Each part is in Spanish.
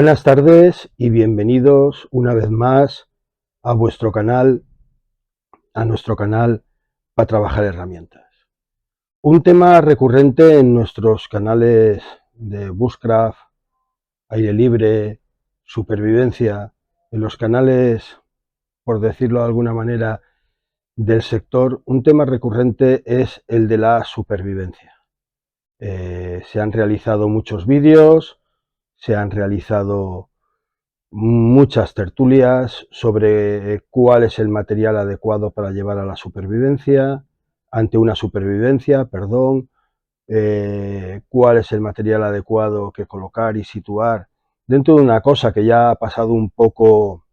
Buenas tardes y bienvenidos una vez más a vuestro canal, a nuestro canal para trabajar herramientas. Un tema recurrente en nuestros canales de Bushcraft, aire libre, supervivencia, en los canales, por decirlo de alguna manera, del sector, un tema recurrente es el de la supervivencia. Se han realizado muchos vídeos, se han realizado muchas tertulias sobre cuál es el material adecuado para llevar a la supervivencia, ante una supervivencia, perdón, cuál es el material adecuado que colocar y situar dentro de una cosa que ya ha pasado un poco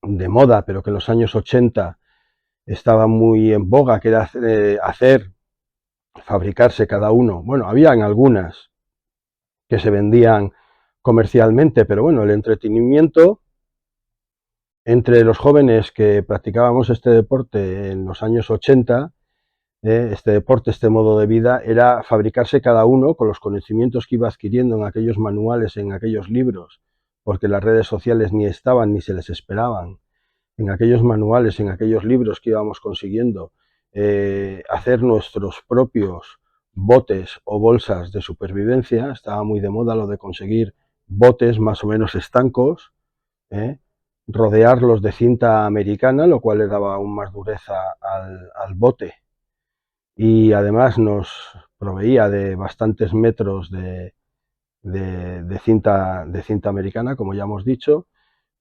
de moda, pero que en los años 80 estaba muy en boga, que era fabricarse cada uno. Bueno, habían algunas que se vendían comercialmente, pero bueno, el entretenimiento entre los jóvenes que practicábamos este deporte en los años 80, este deporte, este modo de vida, era fabricarse cada uno con los conocimientos que iba adquiriendo en aquellos manuales, en aquellos libros, porque las redes sociales ni estaban ni se les esperaban, en aquellos manuales, en aquellos libros que íbamos consiguiendo, hacer nuestros propios botes o bolsas de supervivencia. Estaba muy de moda lo de conseguir botes más o menos estancos, rodearlos de cinta americana, lo cual le daba aún más dureza al bote, y además nos proveía de bastantes metros de cinta americana, como ya hemos dicho.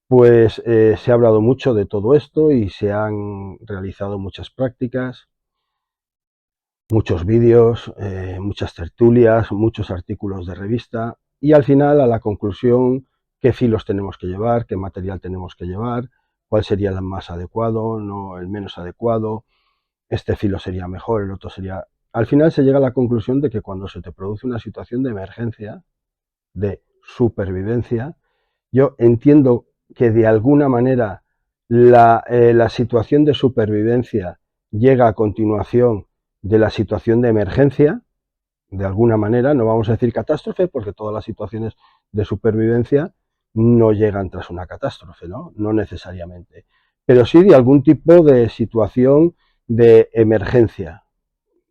Pues se ha hablado mucho de todo esto y se han realizado muchas prácticas, muchos vídeos, muchas tertulias, muchos artículos de revista, y al final, a la conclusión, qué filos tenemos que llevar, qué material tenemos que llevar, cuál sería el más adecuado, no el menos adecuado, este filo sería mejor, el otro sería... Al final se llega a la conclusión de que cuando se te produce una situación de emergencia, de supervivencia, yo entiendo que de alguna manera la situación de supervivencia llega a continuación de la situación de emergencia, de alguna manera. No vamos a decir catástrofe, porque todas las situaciones de supervivencia no llegan tras una catástrofe, ¿no? No necesariamente. Pero sí de algún tipo de situación de emergencia.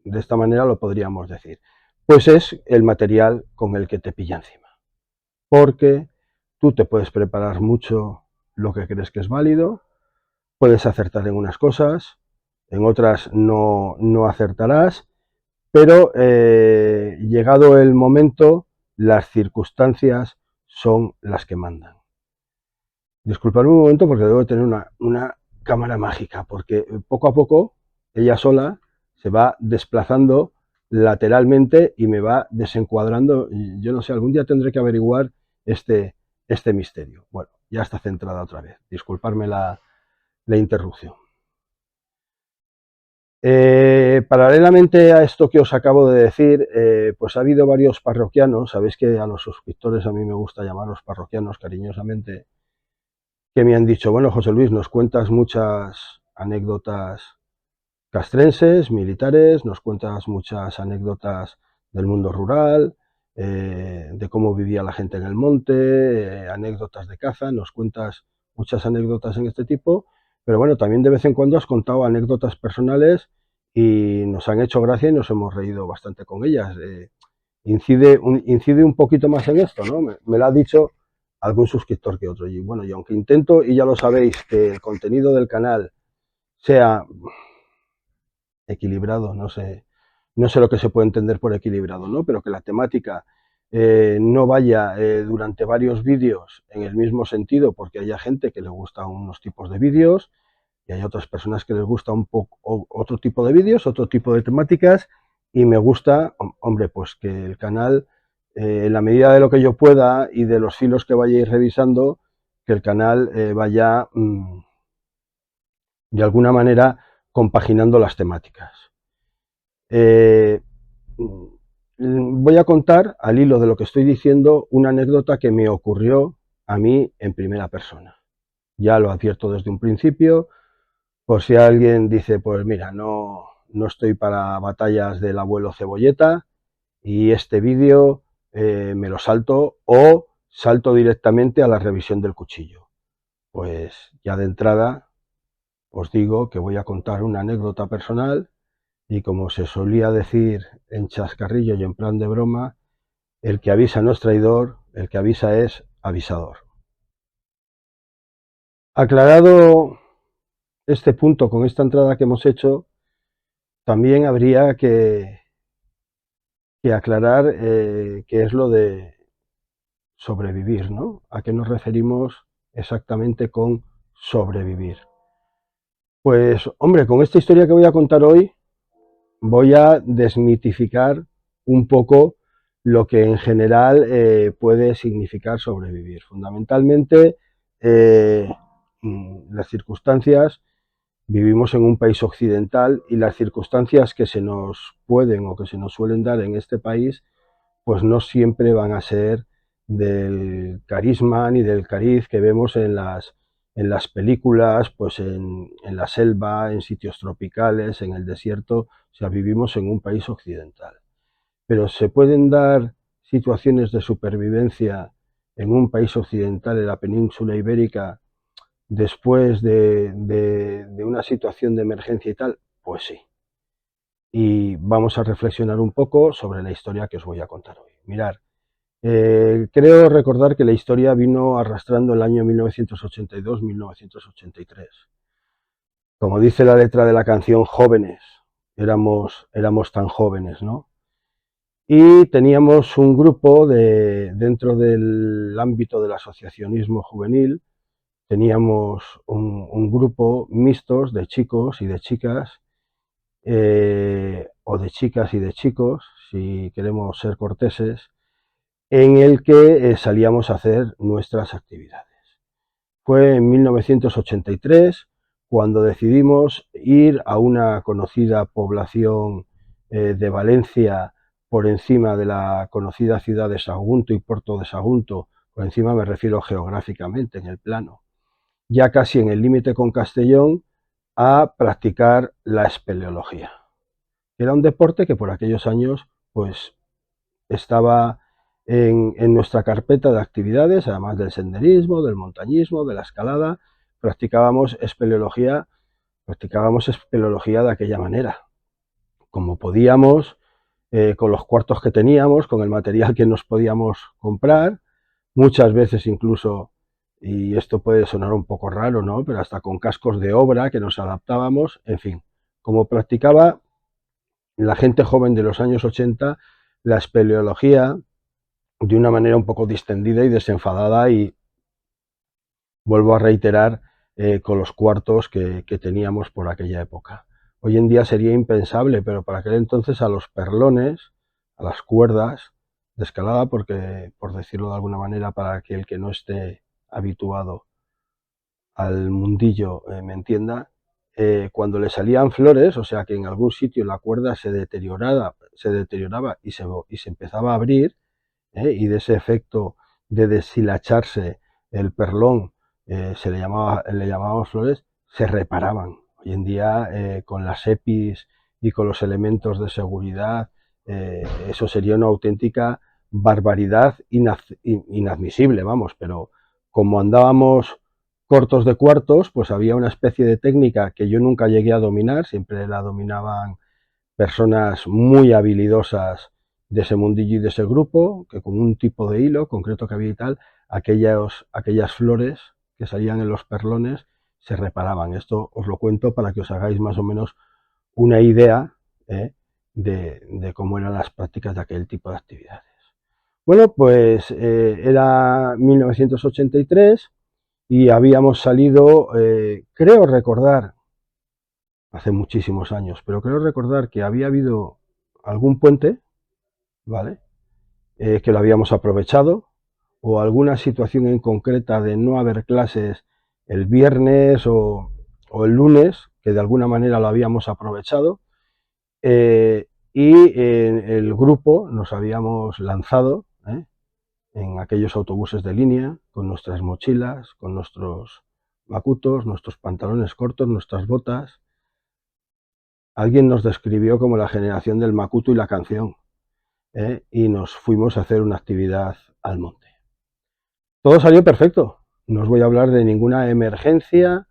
De esta manera lo podríamos decir. Pues es el material con el que te pilla encima. Porque tú te puedes preparar mucho lo que crees que es válido, puedes acertar en unas cosas, en otras no acertarás, pero llegado el momento, las circunstancias son las que mandan. Disculpadme un momento porque debo tener una cámara mágica, porque poco a poco ella sola se va desplazando lateralmente y me va desencuadrando. Yo no sé, algún día tendré que averiguar este misterio. Bueno, ya está centrada otra vez. Disculparme la interrupción. Paralelamente a esto que os acabo de decir, pues ha habido varios parroquianos. Sabéis que a los suscriptores a mí me gusta llamarlos parroquianos cariñosamente, que me han dicho: bueno, José Luis, nos cuentas muchas anécdotas castrenses, militares, nos cuentas muchas anécdotas del mundo rural, de cómo vivía la gente en el monte, anécdotas de caza, nos cuentas muchas anécdotas en este tipo, pero bueno, también de vez en cuando has contado anécdotas personales y nos han hecho gracia y nos hemos reído bastante con ellas. Incide un poquito más en esto, ¿no? Me lo ha dicho algún suscriptor que otro. Y bueno, y aunque intento, y ya lo sabéis, que el contenido del canal sea equilibrado, no sé lo que se puede entender por equilibrado, ¿no? Pero que la temática no vaya durante varios vídeos en el mismo sentido, porque haya gente que le gusta unos tipos de vídeos y hay otras personas que les gusta un poco otro tipo de vídeos, otro tipo de temáticas, y me gusta, hombre, pues que el canal, en la medida de lo que yo pueda y de los filos que vayáis revisando, que el canal vaya de alguna manera compaginando las temáticas. Voy a contar, al hilo de lo que estoy diciendo, una anécdota que me ocurrió a mí en primera persona. Ya lo advierto desde un principio, por si alguien dice: pues mira, no estoy para batallas del abuelo Cebolleta y este vídeo me lo salto, o salto directamente a la revisión del cuchillo. Pues ya de entrada os digo que voy a contar una anécdota personal y, como se solía decir en chascarrillo y en plan de broma, el que avisa no es traidor, el que avisa es avisador. Aclarado este punto con esta entrada que hemos hecho, también habría que aclarar qué es lo de sobrevivir, ¿no? ¿A qué nos referimos exactamente con sobrevivir? Pues, hombre, con esta historia que voy a contar hoy, voy a desmitificar un poco lo que en general puede significar sobrevivir. Fundamentalmente, las circunstancias, vivimos en un país occidental y las circunstancias que se nos pueden o que se nos suelen dar en este país, pues no siempre van a ser del carisma ni del cariz que vemos en las películas, pues en la selva, en sitios tropicales, en el desierto. O sea, vivimos en un país occidental. Pero se pueden dar situaciones de supervivencia en un país occidental, en la península ibérica, después de una situación de emergencia y tal. Pues sí. Y vamos a reflexionar un poco sobre la historia que os voy a contar hoy. Mirad, creo recordar que la historia vino arrastrando el año 1982-1983. Como dice la letra de la canción, jóvenes, éramos tan jóvenes, ¿no? Y teníamos un grupo dentro del ámbito del asociacionismo juvenil, teníamos un grupo mixtos de chicos y de chicas, o de chicas y de chicos, si queremos ser corteses, en el que salíamos a hacer nuestras actividades. Fue en 1983 cuando decidimos ir a una conocida población de Valencia, por encima de la conocida ciudad de Sagunto y Puerto de Sagunto. Por encima me refiero geográficamente, en el plano, ya casi en el límite con Castellón, a practicar la espeleología. Era un deporte que por aquellos años pues estaba en nuestra carpeta de actividades, además del senderismo, del montañismo, de la escalada. Practicábamos espeleología de aquella manera, como podíamos, con los cuartos que teníamos, con el material que nos podíamos comprar, muchas veces incluso, y esto puede sonar un poco raro, ¿no?, pero hasta con cascos de obra que nos adaptábamos. En fin, como practicaba la gente joven de los años 80 la espeleología de una manera un poco distendida y desenfadada, y vuelvo a reiterar, con los cuartos que teníamos por aquella época. Hoy en día sería impensable, pero para aquel entonces a los perlones, a las cuerdas de escalada, porque, por decirlo de alguna manera, para aquel que no esté habituado al mundillo me entienda, cuando le salían flores, o sea que en algún sitio la cuerda se deterioraba y se empezaba a abrir, y de ese efecto de deshilacharse el perlón, le llamábamos flores, se reparaban. Hoy en día, con las EPIs y con los elementos de seguridad, eso sería una auténtica barbaridad inadmisible, vamos. Pero como andábamos cortos de cuartos, pues había una especie de técnica que yo nunca llegué a dominar, siempre la dominaban personas muy habilidosas de ese mundillo y de ese grupo, que con un tipo de hilo concreto que había y tal, aquellas flores que salían en los perlones se reparaban. Esto os lo cuento para que os hagáis más o menos una idea de cómo eran las prácticas de aquel tipo de actividades. Bueno, pues era 1983 y habíamos salido, creo recordar, hace muchísimos años, pero creo recordar que había habido algún puente, ¿vale?, que lo habíamos aprovechado, o alguna situación en concreta de no haber clases el viernes o el lunes, que de alguna manera lo habíamos aprovechado, y el grupo nos habíamos lanzado en aquellos autobuses de línea, con nuestras mochilas, con nuestros macutos, nuestros pantalones cortos, nuestras botas. Alguien nos describió como la generación del macuto y la canción, y nos fuimos a hacer una actividad al monte. Todo salió perfecto. No os voy a hablar de ninguna emergencia,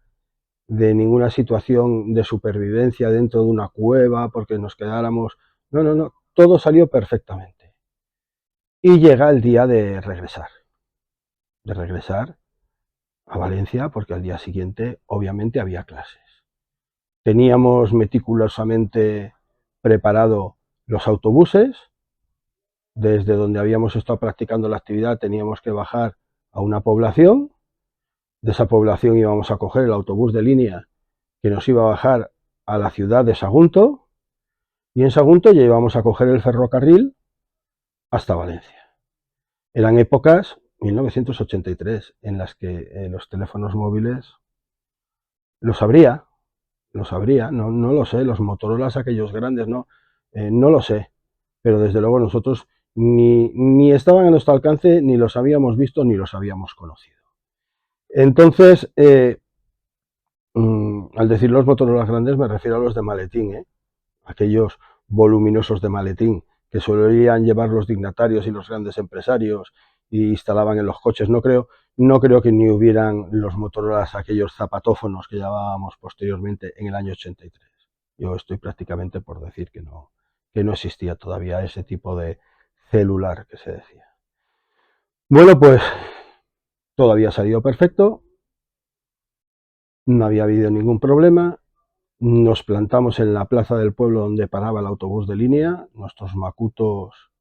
de ninguna situación de supervivencia dentro de una cueva porque nos quedáramos. No, no, no. Todo salió perfectamente. Y llega el día de regresar. De regresar a Valencia porque al día siguiente obviamente había clases. Teníamos meticulosamente preparado los autobuses. Desde donde habíamos estado practicando la actividad teníamos que bajar a una población. De esa población íbamos a coger el autobús de línea que nos iba a bajar a la ciudad de Sagunto, y en Sagunto ya íbamos a coger el ferrocarril hasta Valencia. Eran épocas 1983 en las que los teléfonos móviles los habría, no lo sé, los Motorolas aquellos grandes, no lo sé, pero desde luego nosotros ni estaban a nuestro alcance, ni los habíamos visto, ni los habíamos conocido. Entonces, al decir los Motorolas grandes me refiero a los de maletín, aquellos voluminosos de maletín que solían llevar los dignatarios y los grandes empresarios y instalaban en los coches. No creo que ni hubieran los Motorolas, aquellos zapatófonos que llamábamos posteriormente en el año 83. Yo estoy prácticamente por decir que no existía todavía ese tipo de celular que se decía. Bueno, pues todo había salido perfecto, no había habido ningún problema. Nos plantamos en la plaza del pueblo donde paraba el autobús de línea, nuestros macutos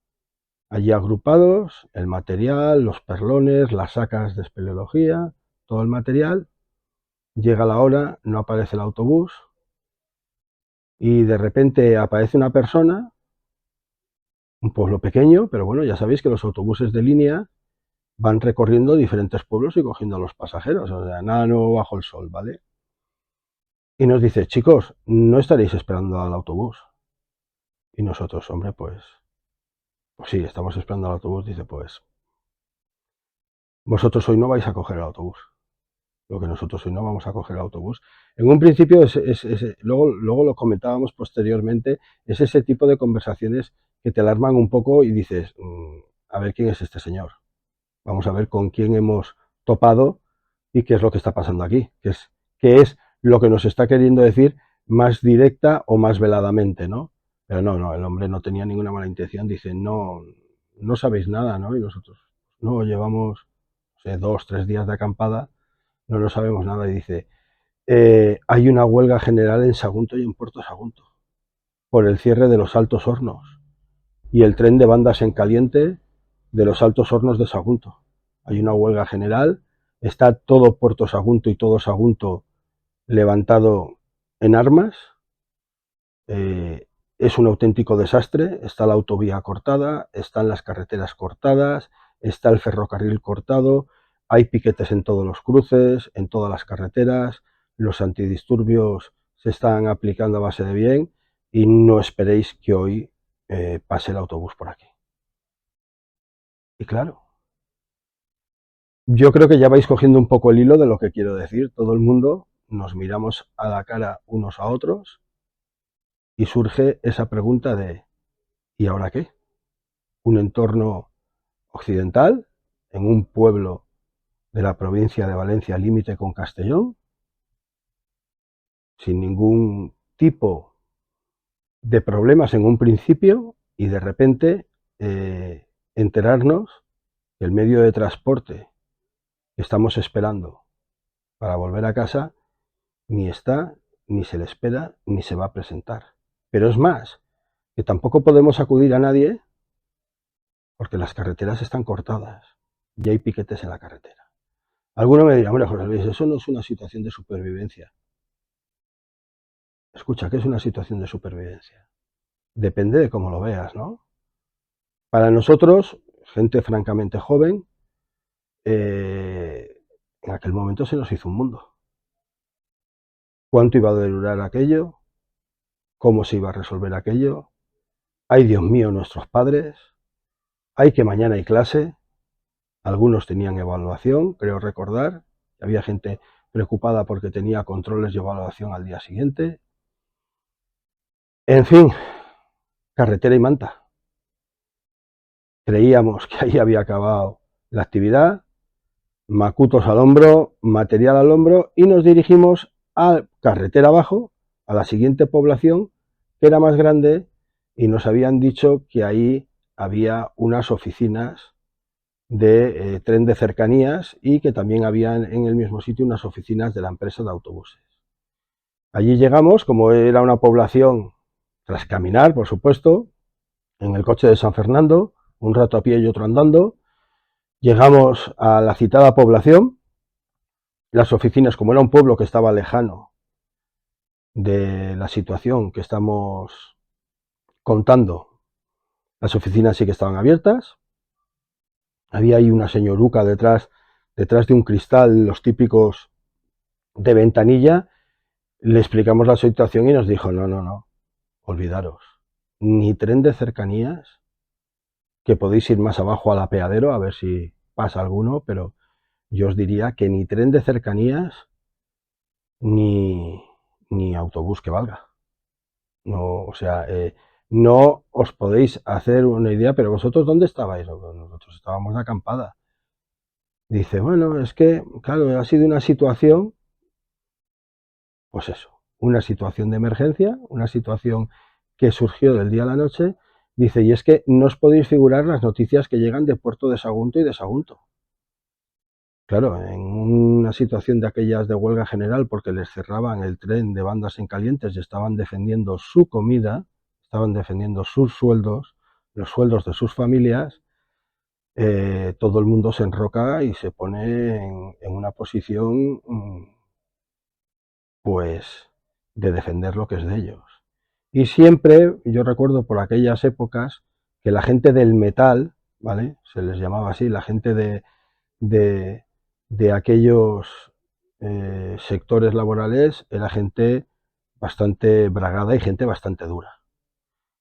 allí agrupados, el material, los perlones, las sacas de espeleología, todo el material. Llega la hora, no aparece el autobús y de repente aparece una persona, un pueblo pequeño, pero bueno, ya sabéis que los autobuses de línea van recorriendo diferentes pueblos y cogiendo a los pasajeros, o sea, nada nuevo bajo el sol, ¿vale? Y nos dice, chicos, ¿no estaréis esperando al autobús? Y nosotros, hombre, pues sí, estamos esperando al autobús. Dice, pues vosotros hoy no vais a coger el autobús. Lo que nosotros hoy no vamos a coger el autobús. En un principio, luego lo comentábamos posteriormente, es ese tipo de conversaciones que te alarman un poco y dices, a ver quién es este señor. Vamos a ver con quién hemos topado y qué es lo que está pasando aquí. Qué es lo que nos está queriendo decir más directa o más veladamente, ¿no? Pero no, el hombre no tenía ninguna mala intención. Dice, no sabéis nada, ¿no? Y nosotros, no, llevamos, no sé, 2, 3 días de acampada, no sabemos nada. Y dice, hay una huelga general en Sagunto y en Puerto Sagunto por el cierre de los Altos Hornos y el tren de bandas en caliente de los Altos Hornos de Sagunto. Hay una huelga general, está todo Puerto Sagunto y todo Sagunto levantado en armas. Es un auténtico desastre. Está la autovía cortada, están las carreteras cortadas, está el ferrocarril cortado, hay piquetes en todos los cruces, en todas las carreteras, los antidisturbios se están aplicando a base de bien y no esperéis que hoy pase el autobús por aquí. Y claro, yo creo que ya vais cogiendo un poco el hilo de lo que quiero decir. Todo el mundo nos miramos a la cara unos a otros y surge esa pregunta de ¿y ahora qué? Un entorno occidental, en un pueblo de la provincia de Valencia, límite con Castellón, sin ningún tipo de problemas en un principio y de repente enterarnos que el medio de transporte que estamos esperando para volver a casa ni está, ni se le espera, ni se va a presentar. Pero es más, que tampoco podemos acudir a nadie porque las carreteras están cortadas y hay piquetes en la carretera. Alguno me dirá, hombre, José Luis, eso no es una situación de supervivencia. Escucha, ¿qué es una situación de supervivencia? Depende de cómo lo veas, ¿no? Para nosotros, gente francamente joven, en aquel momento se nos hizo un mundo. ¿Cuánto iba a durar aquello? ¿Cómo se iba a resolver aquello? Ay, Dios mío, nuestros padres. Ay, que mañana hay clase. Algunos tenían evaluación, creo recordar. Había gente preocupada porque tenía controles de evaluación al día siguiente. En fin, carretera y manta. Creíamos que ahí había acabado la actividad. macutos al hombro, material al hombro, y nos dirigimos a carretera abajo, a la siguiente población, que era más grande, y nos habían dicho que ahí había unas oficinas de tren de cercanías y que también había en el mismo sitio unas oficinas de la empresa de autobuses. Allí llegamos, como era una población, tras caminar, por supuesto, en el coche de San Fernando, un rato a pie y otro andando. Llegamos a la citada población. Las oficinas, como era un pueblo que estaba lejano de la situación que estamos contando, las oficinas sí que estaban abiertas. Había ahí una señoruca detrás de un cristal, los típicos de ventanilla. Le explicamos la situación y nos dijo, no, no, no, olvidaros, ni tren de cercanías, que podéis ir más abajo al apeadero a ver si pasa alguno, pero yo os diría que ni tren de cercanías ni, ni autobús que valga. No, o sea, no os podéis hacer una idea, pero vosotros ¿dónde estabais? Nosotros estábamos de acampada. Dice, bueno, es que, claro, ha sido una situación, pues eso, una situación de emergencia, una situación que surgió del día a la noche. Dice, y es que no os podéis figurar las noticias que llegan de Puerto de Sagunto y de Sagunto. Claro, en una situación de aquellas de huelga general porque les cerraban el tren de bandas en calientes y estaban defendiendo su comida, estaban defendiendo sus sueldos, los sueldos de sus familias, todo el mundo se enroca y se pone en una posición, pues, de defender lo que es de ellos. Y siempre, yo recuerdo por aquellas épocas, que la gente del metal, ¿vale? Se les llamaba así, la gente de, de aquellos sectores laborales, era gente bastante bragada y gente bastante dura.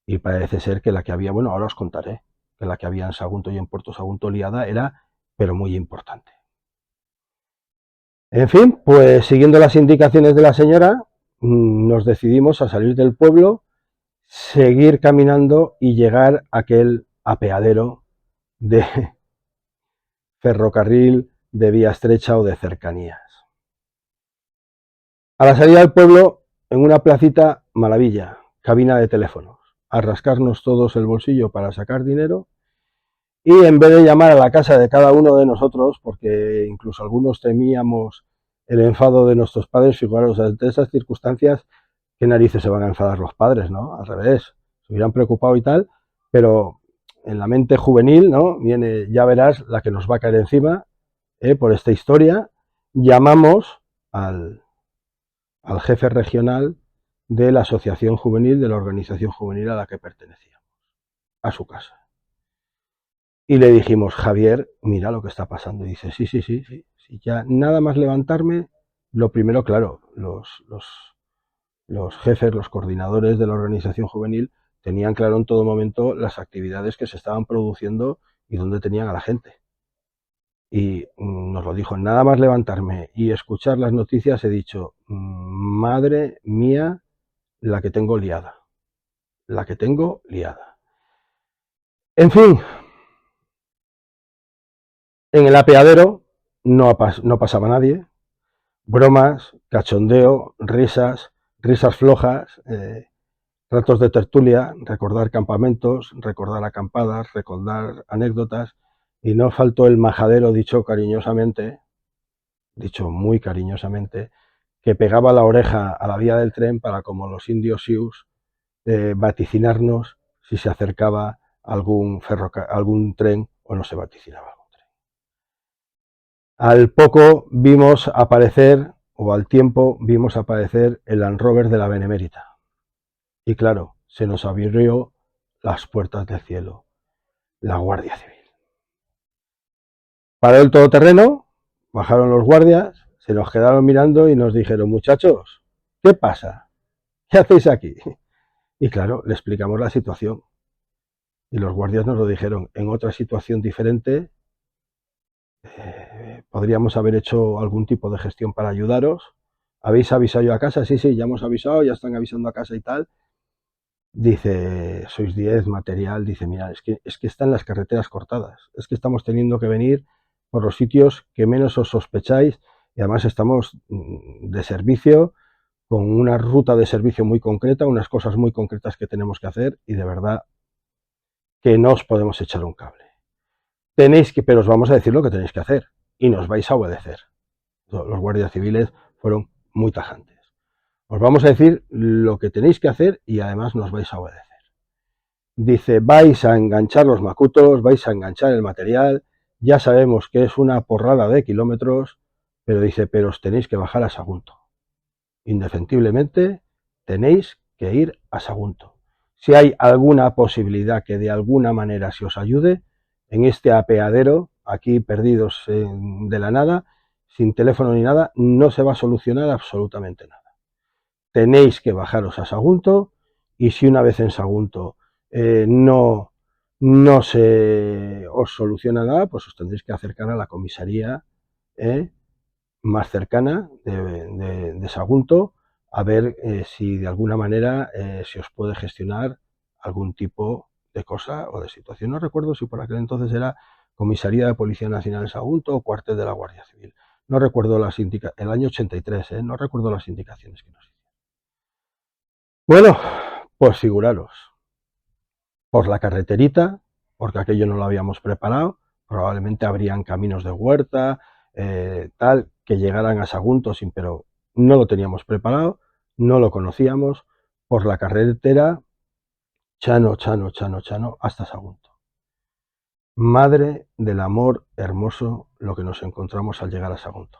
Y parece ser que la que había, bueno, ahora os contaré, que la que había en Sagunto y en Puerto Sagunto liada era, pero muy importante. En fin, pues siguiendo las indicaciones de la señora, nos decidimos a salir del pueblo, seguir caminando y llegar a aquel apeadero de ferrocarril, de vía estrecha o de cercanías. A la salida del pueblo, en una placita, maravilla, cabina de teléfonos, a rascarnos todos el bolsillo para sacar dinero y en vez de llamar a la casa de cada uno de nosotros, porque incluso algunos temíamos el enfado de nuestros padres, fijaros, ante esas circunstancias, ¿qué narices se van a enfadar los padres, no? Al revés, se hubieran preocupado y tal, pero en la mente juvenil, ¿no? Viene, ya verás, la que nos va a caer encima, por esta historia, llamamos al, al jefe regional de la asociación juvenil, de la organización juvenil a la que pertenecíamos, a su casa. Y le dijimos, Javier, mira lo que está pasando. Y dice, sí, sí, sí, sí, sí. Ya nada más levantarme, lo primero, claro, los jefes, los coordinadores de la organización juvenil tenían claro en todo momento las actividades que se estaban produciendo y dónde tenían a la gente. Y nos lo dijo, nada más levantarme y escuchar las noticias he dicho, madre mía, la que tengo liada. La que tengo liada. En fin, en el apeadero no pasaba nadie. Bromas, cachondeo, risas, risas flojas, ratos de tertulia, recordar campamentos, recordar acampadas, recordar anécdotas. Y no faltó el majadero dicho cariñosamente, dicho muy cariñosamente, que pegaba la oreja a la vía del tren para, como los indios Sioux, vaticinarnos si se acercaba algún tren o no se vaticinaba algún tren. Al poco vimos aparecer, o al tiempo vimos aparecer el Land Rover de la Benemérita. Y claro, se nos abrió las puertas del cielo, la Guardia Civil. Paró el todoterreno, bajaron los guardias, se nos quedaron mirando y nos dijeron, muchachos, ¿qué pasa? ¿Qué hacéis aquí? Y claro, le explicamos la situación. Y los guardias nos lo dijeron, en otra situación diferente, podríamos haber hecho algún tipo de gestión para ayudaros. ¿Habéis avisado yo a casa? Sí, sí, ya hemos avisado, ya están avisando a casa y tal. Dice, sois 10, material. Dice, mira, es que están las carreteras cortadas. Es que estamos teniendo que venir por los sitios que menos os sospecháis, y además estamos de servicio, con una ruta de servicio muy concreta, unas cosas muy concretas que tenemos que hacer, y de verdad que no os podemos echar un cable. Tenéis que, pero os vamos a decir lo que tenéis que hacer, y nos vais a obedecer. Los guardias civiles fueron muy tajantes. Os vamos a decir lo que tenéis que hacer y además nos vais a obedecer. Dice, vais a enganchar los macutos, vais a enganchar el material, ya sabemos que es una porrada de kilómetros, pero dice, pero os tenéis que bajar a Sagunto. Indefectiblemente tenéis que ir a Sagunto. Si hay alguna posibilidad que de alguna manera se os ayude, en este apeadero, aquí perdidos de la nada, sin teléfono ni nada, no se va a solucionar absolutamente nada. Tenéis que bajaros a Sagunto, y si una vez en Sagunto no se os soluciona nada, pues os tendréis que acercar a la comisaría más cercana de Sagunto, a ver si de alguna manera se os puede gestionar algún tipo de cosa o de situación. No recuerdo si por aquel entonces era Comisaría de Policía Nacional de Sagunto o Cuartel de la Guardia Civil. No recuerdo las indicaciones, el año 83, no recuerdo las indicaciones que nos hicieron. Bueno, pues figuraros, por la carreterita, porque aquello no lo habíamos preparado, probablemente habrían caminos de huerta, tal, que llegaran a Sagunto, pero no lo teníamos preparado, no lo conocíamos, por la carretera, chano, hasta Sagunto. Madre del amor hermoso lo que nos encontramos al llegar a Sagunto.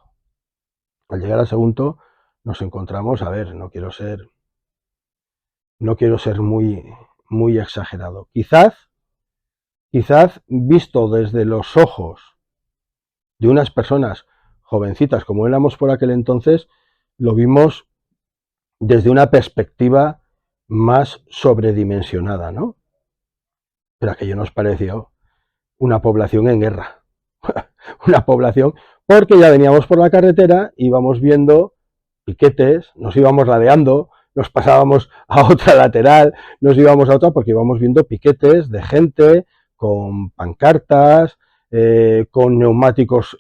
Al llegar a Sagunto nos encontramos, a ver, no quiero ser muy exagerado. Quizás visto desde los ojos de unas personas jovencitas como éramos por aquel entonces, lo vimos desde una perspectiva más sobredimensionada, ¿no? Pero aquello nos pareció una población en guerra. Una población, porque ya veníamos por la carretera, íbamos viendo piquetes, nos íbamos ladeando, nos pasábamos a otra lateral, nos íbamos a otra porque íbamos viendo piquetes de gente con pancartas, con neumáticos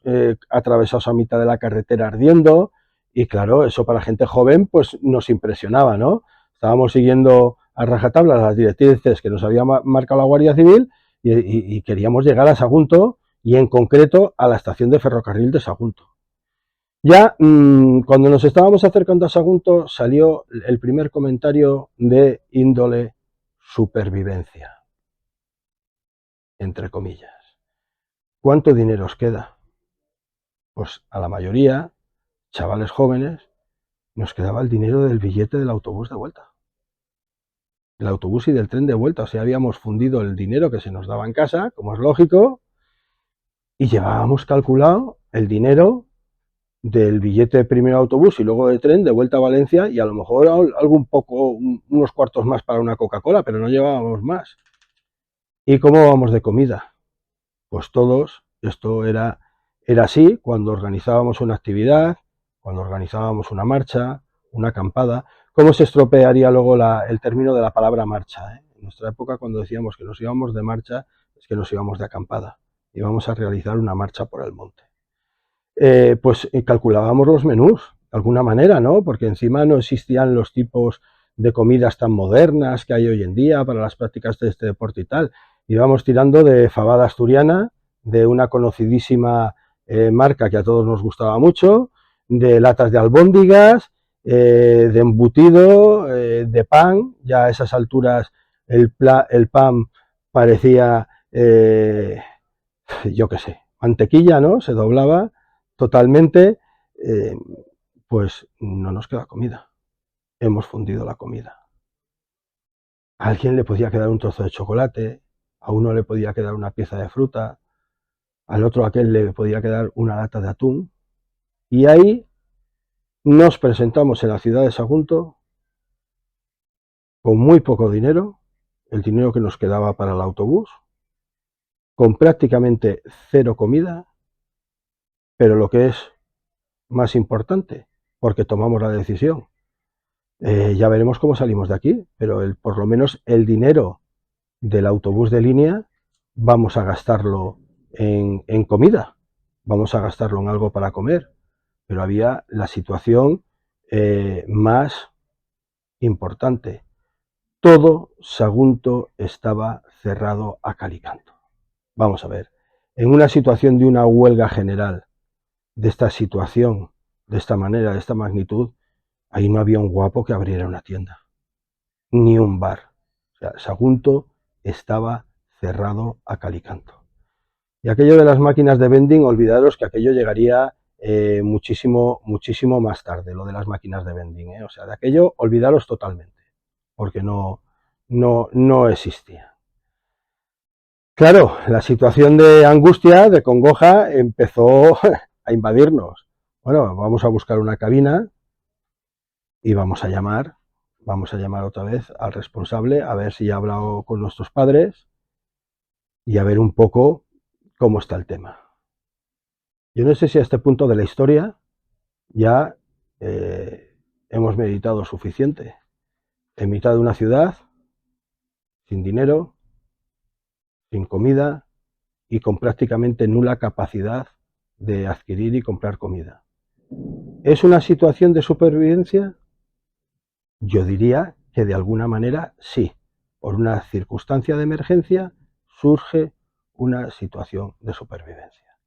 atravesados a mitad de la carretera ardiendo, y claro, eso para gente joven pues nos impresionaba, ¿no? Estábamos siguiendo a rajatabla las directrices que nos había marcado la Guardia Civil, y queríamos llegar a Sagunto, y en concreto a la estación de ferrocarril de Sagunto. Ya cuando nos estábamos acercando a Sagunto salió el primer comentario de índole supervivencia, entre comillas. ¿Cuánto dinero os queda? Pues a la mayoría, chavales jóvenes, nos quedaba el dinero del billete del autobús de vuelta. Del autobús y del tren de vuelta. O sea, habíamos fundido el dinero que se nos daba en casa, como es lógico, y llevábamos calculado el dinero del billete de primer autobús y luego de tren de vuelta a Valencia, y a lo mejor unos cuartos más para una Coca-Cola, pero no llevábamos más. ¿Y cómo vamos de comida? Pues todos, esto era así cuando organizábamos una actividad, cuando organizábamos una marcha, una acampada. ¿Cómo se estropearía luego el término de la palabra marcha? En nuestra época, cuando decíamos que nos íbamos de marcha, es que nos íbamos de acampada, íbamos a realizar una marcha por el monte. Pues calculábamos los menús, de alguna manera, ¿no? Porque encima no existían los tipos de comidas tan modernas que hay hoy en día para las prácticas de este deporte y tal. Íbamos tirando de fabada asturiana, de una conocidísima marca que a todos nos gustaba mucho, de latas de albóndigas, de embutido, de pan. Ya a esas alturas el pan parecía, yo qué sé, mantequilla, ¿no? Se doblaba totalmente, pues no nos queda comida. Hemos fundido la comida. A alguien le podía quedar un trozo de chocolate, a uno le podía quedar una pieza de fruta, al otro aquel le podía quedar una lata de atún, y ahí nos presentamos en la ciudad de Sagunto con muy poco dinero, el dinero que nos quedaba para el autobús, con prácticamente cero comida, pero lo que es más importante, porque tomamos la decisión. Ya veremos cómo salimos de aquí, pero por lo menos el dinero del autobús de línea vamos a gastarlo en comida. vamos a gastarlo en algo para comer, pero había la situación más importante. Todo Sagunto estaba cerrado a cal y canto. Vamos a ver, en una situación de una huelga general, de esta situación, de esta manera, de esta magnitud, ahí no había un guapo que abriera una tienda, ni un bar. O sea, Sagunto estaba cerrado a cal y canto. Y aquello de las máquinas de vending, olvidaros que aquello llegaría muchísimo más tarde, lo de las máquinas de vending. O sea, de aquello olvidaros totalmente, porque no existía. Claro, la situación de angustia, de congoja, empezó a invadirnos. Bueno, vamos a buscar una cabina y vamos a llamar otra vez al responsable, a ver si ya ha hablado con nuestros padres y a ver un poco cómo está el tema. Yo no sé si a este punto de la historia ya hemos meditado suficiente. En mitad de una ciudad, sin dinero, sin comida y con prácticamente nula capacidad de adquirir y comprar comida. ¿Es una situación de supervivencia? Yo diría que de alguna manera sí. Por una circunstancia de emergencia surge una situación de supervivencia.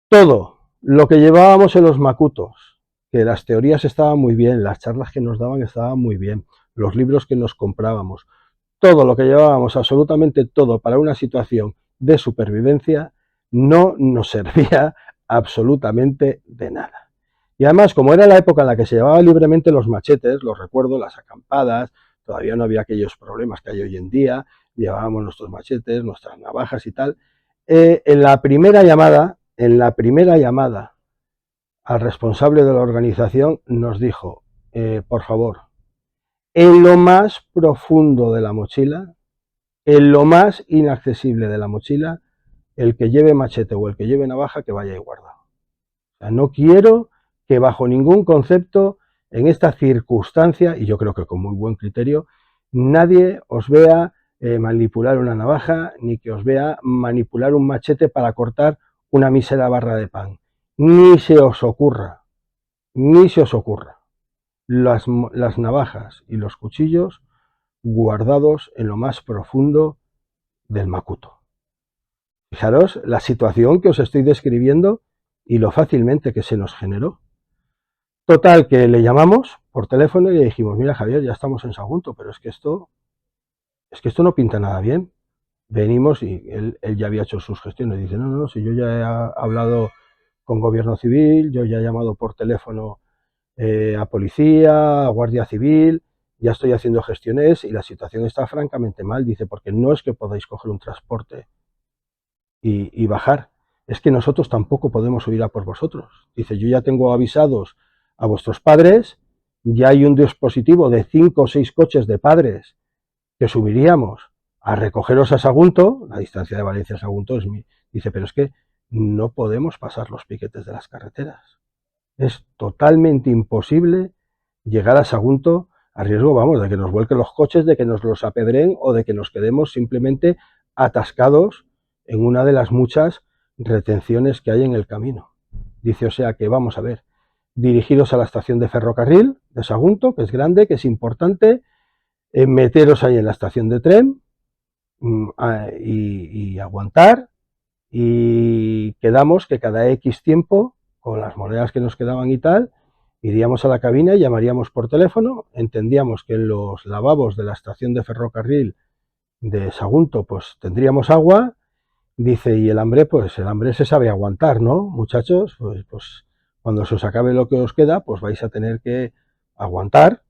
Todo lo que llevábamos en los macutos, que las teorías estaban muy bien, las charlas que nos daban estaban muy bien, los libros que nos comprábamos, todo lo que llevábamos, absolutamente todo, para una situación de supervivencia, no nos servía absolutamente de nada. Y además, como era la época en la que se llevaban libremente los machetes, los recuerdo, las acampadas, todavía no había aquellos problemas que hay hoy en día, llevábamos nuestros machetes, nuestras navajas y tal. En la primera llamada al responsable de la organización nos dijo, por favor, en lo más profundo de la mochila, en lo más inaccesible de la mochila, el que lleve machete o el que lleve navaja que vaya ahí guardado. O sea, no quiero que bajo ningún concepto, en esta circunstancia, y yo creo que con muy buen criterio, nadie os vea manipular una navaja, ni que os vea manipular un machete para cortar una mísera barra de pan. Ni se os ocurra, ni se os ocurra. Las navajas y los cuchillos guardados en lo más profundo del macuto. Fijaros la situación que os estoy describiendo y lo fácilmente que se nos generó. Total, que le llamamos por teléfono y le dijimos, mira Javier, ya estamos en Sagunto, pero es que esto no pinta nada bien. Venimos y él ya había hecho sus gestiones. Dice, no, si yo ya he hablado con Gobierno Civil, yo ya he llamado por teléfono a policía, a Guardia Civil, ya estoy haciendo gestiones y la situación está francamente mal. Dice, porque no es que podáis coger un transporte y bajar, es que nosotros tampoco podemos subir a por vosotros. Dice, yo ya tengo avisados a vuestros padres, ya hay un dispositivo de 5 o 6 coches de padres que subiríamos a recogeros a Sagunto, la distancia de Valencia a Sagunto es dice, pero es que no podemos pasar los piquetes de las carreteras. Es totalmente imposible llegar a Sagunto a riesgo, vamos, de que nos vuelquen los coches, de que nos los apedreen o de que nos quedemos simplemente atascados en una de las muchas retenciones que hay en el camino. Dice, o sea que vamos a ver, dirigiros a la estación de ferrocarril de Sagunto, que es grande, que es importante, meteros ahí en la estación de tren y aguantar, y quedamos que cada X tiempo, con las monedas que nos quedaban y tal, iríamos a la cabina y llamaríamos por teléfono, entendíamos que en los lavabos de la estación de ferrocarril de Sagunto pues tendríamos agua, dice, y el hambre, pues el hambre se sabe aguantar, ¿no? Muchachos, pues cuando se os acabe lo que os queda, pues vais a tener que aguantar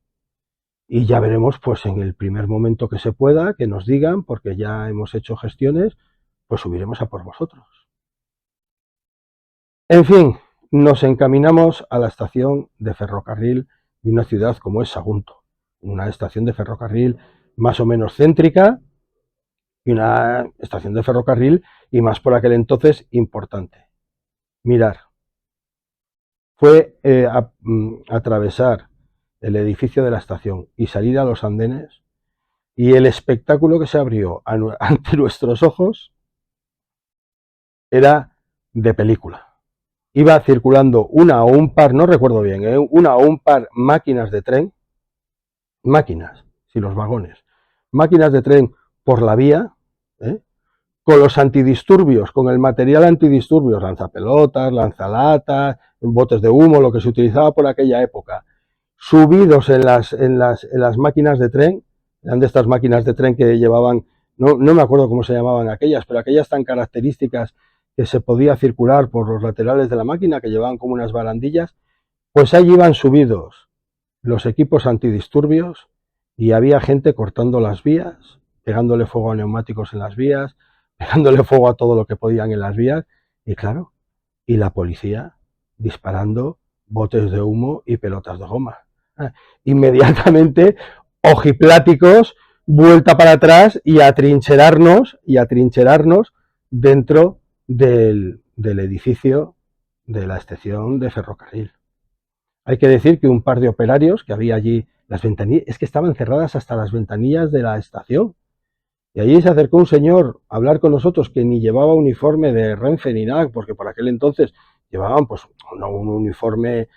y ya veremos, pues en el primer momento que se pueda, que nos digan, porque ya hemos hecho gestiones, pues subiremos a por vosotros. En fin, nos encaminamos a la estación de ferrocarril de una ciudad como es Sagunto, una estación de ferrocarril más o menos céntrica y una estación de ferrocarril, y más por aquel entonces, importante. Mirar, fue atravesar el edificio de la estación y salir a los andenes, y el espectáculo que se abrió ante nuestros ojos era de película. iba circulando una o un par, no recuerdo bien, una o un par máquinas de tren, máquinas, si los vagones, máquinas de tren por la vía, ¿eh? Con los antidisturbios, con el material antidisturbios, lanzapelotas, lanzalatas, botes de humo, lo que se utilizaba por aquella época, subidos en las máquinas de tren, eran de estas máquinas de tren que llevaban, no me acuerdo cómo se llamaban aquellas, pero aquellas tan características que se podía circular por los laterales de la máquina, que llevaban como unas barandillas, pues allí iban subidos los equipos antidisturbios y había gente cortando las vías, pegándole fuego a neumáticos en las vías, pegándole fuego a todo lo que podían en las vías, y claro, y la policía disparando botes de humo y pelotas de goma. Inmediatamente, ojipláticos, vuelta para atrás y atrincherarnos dentro del edificio de la estación de ferrocarril. Hay que decir que un par de operarios que había allí, las ventanillas, es que estaban cerradas hasta las ventanillas de la estación. Y allí se acercó un señor a hablar con nosotros que ni llevaba uniforme de Renfe ni nada, porque por aquel entonces llevaban pues no un uniforme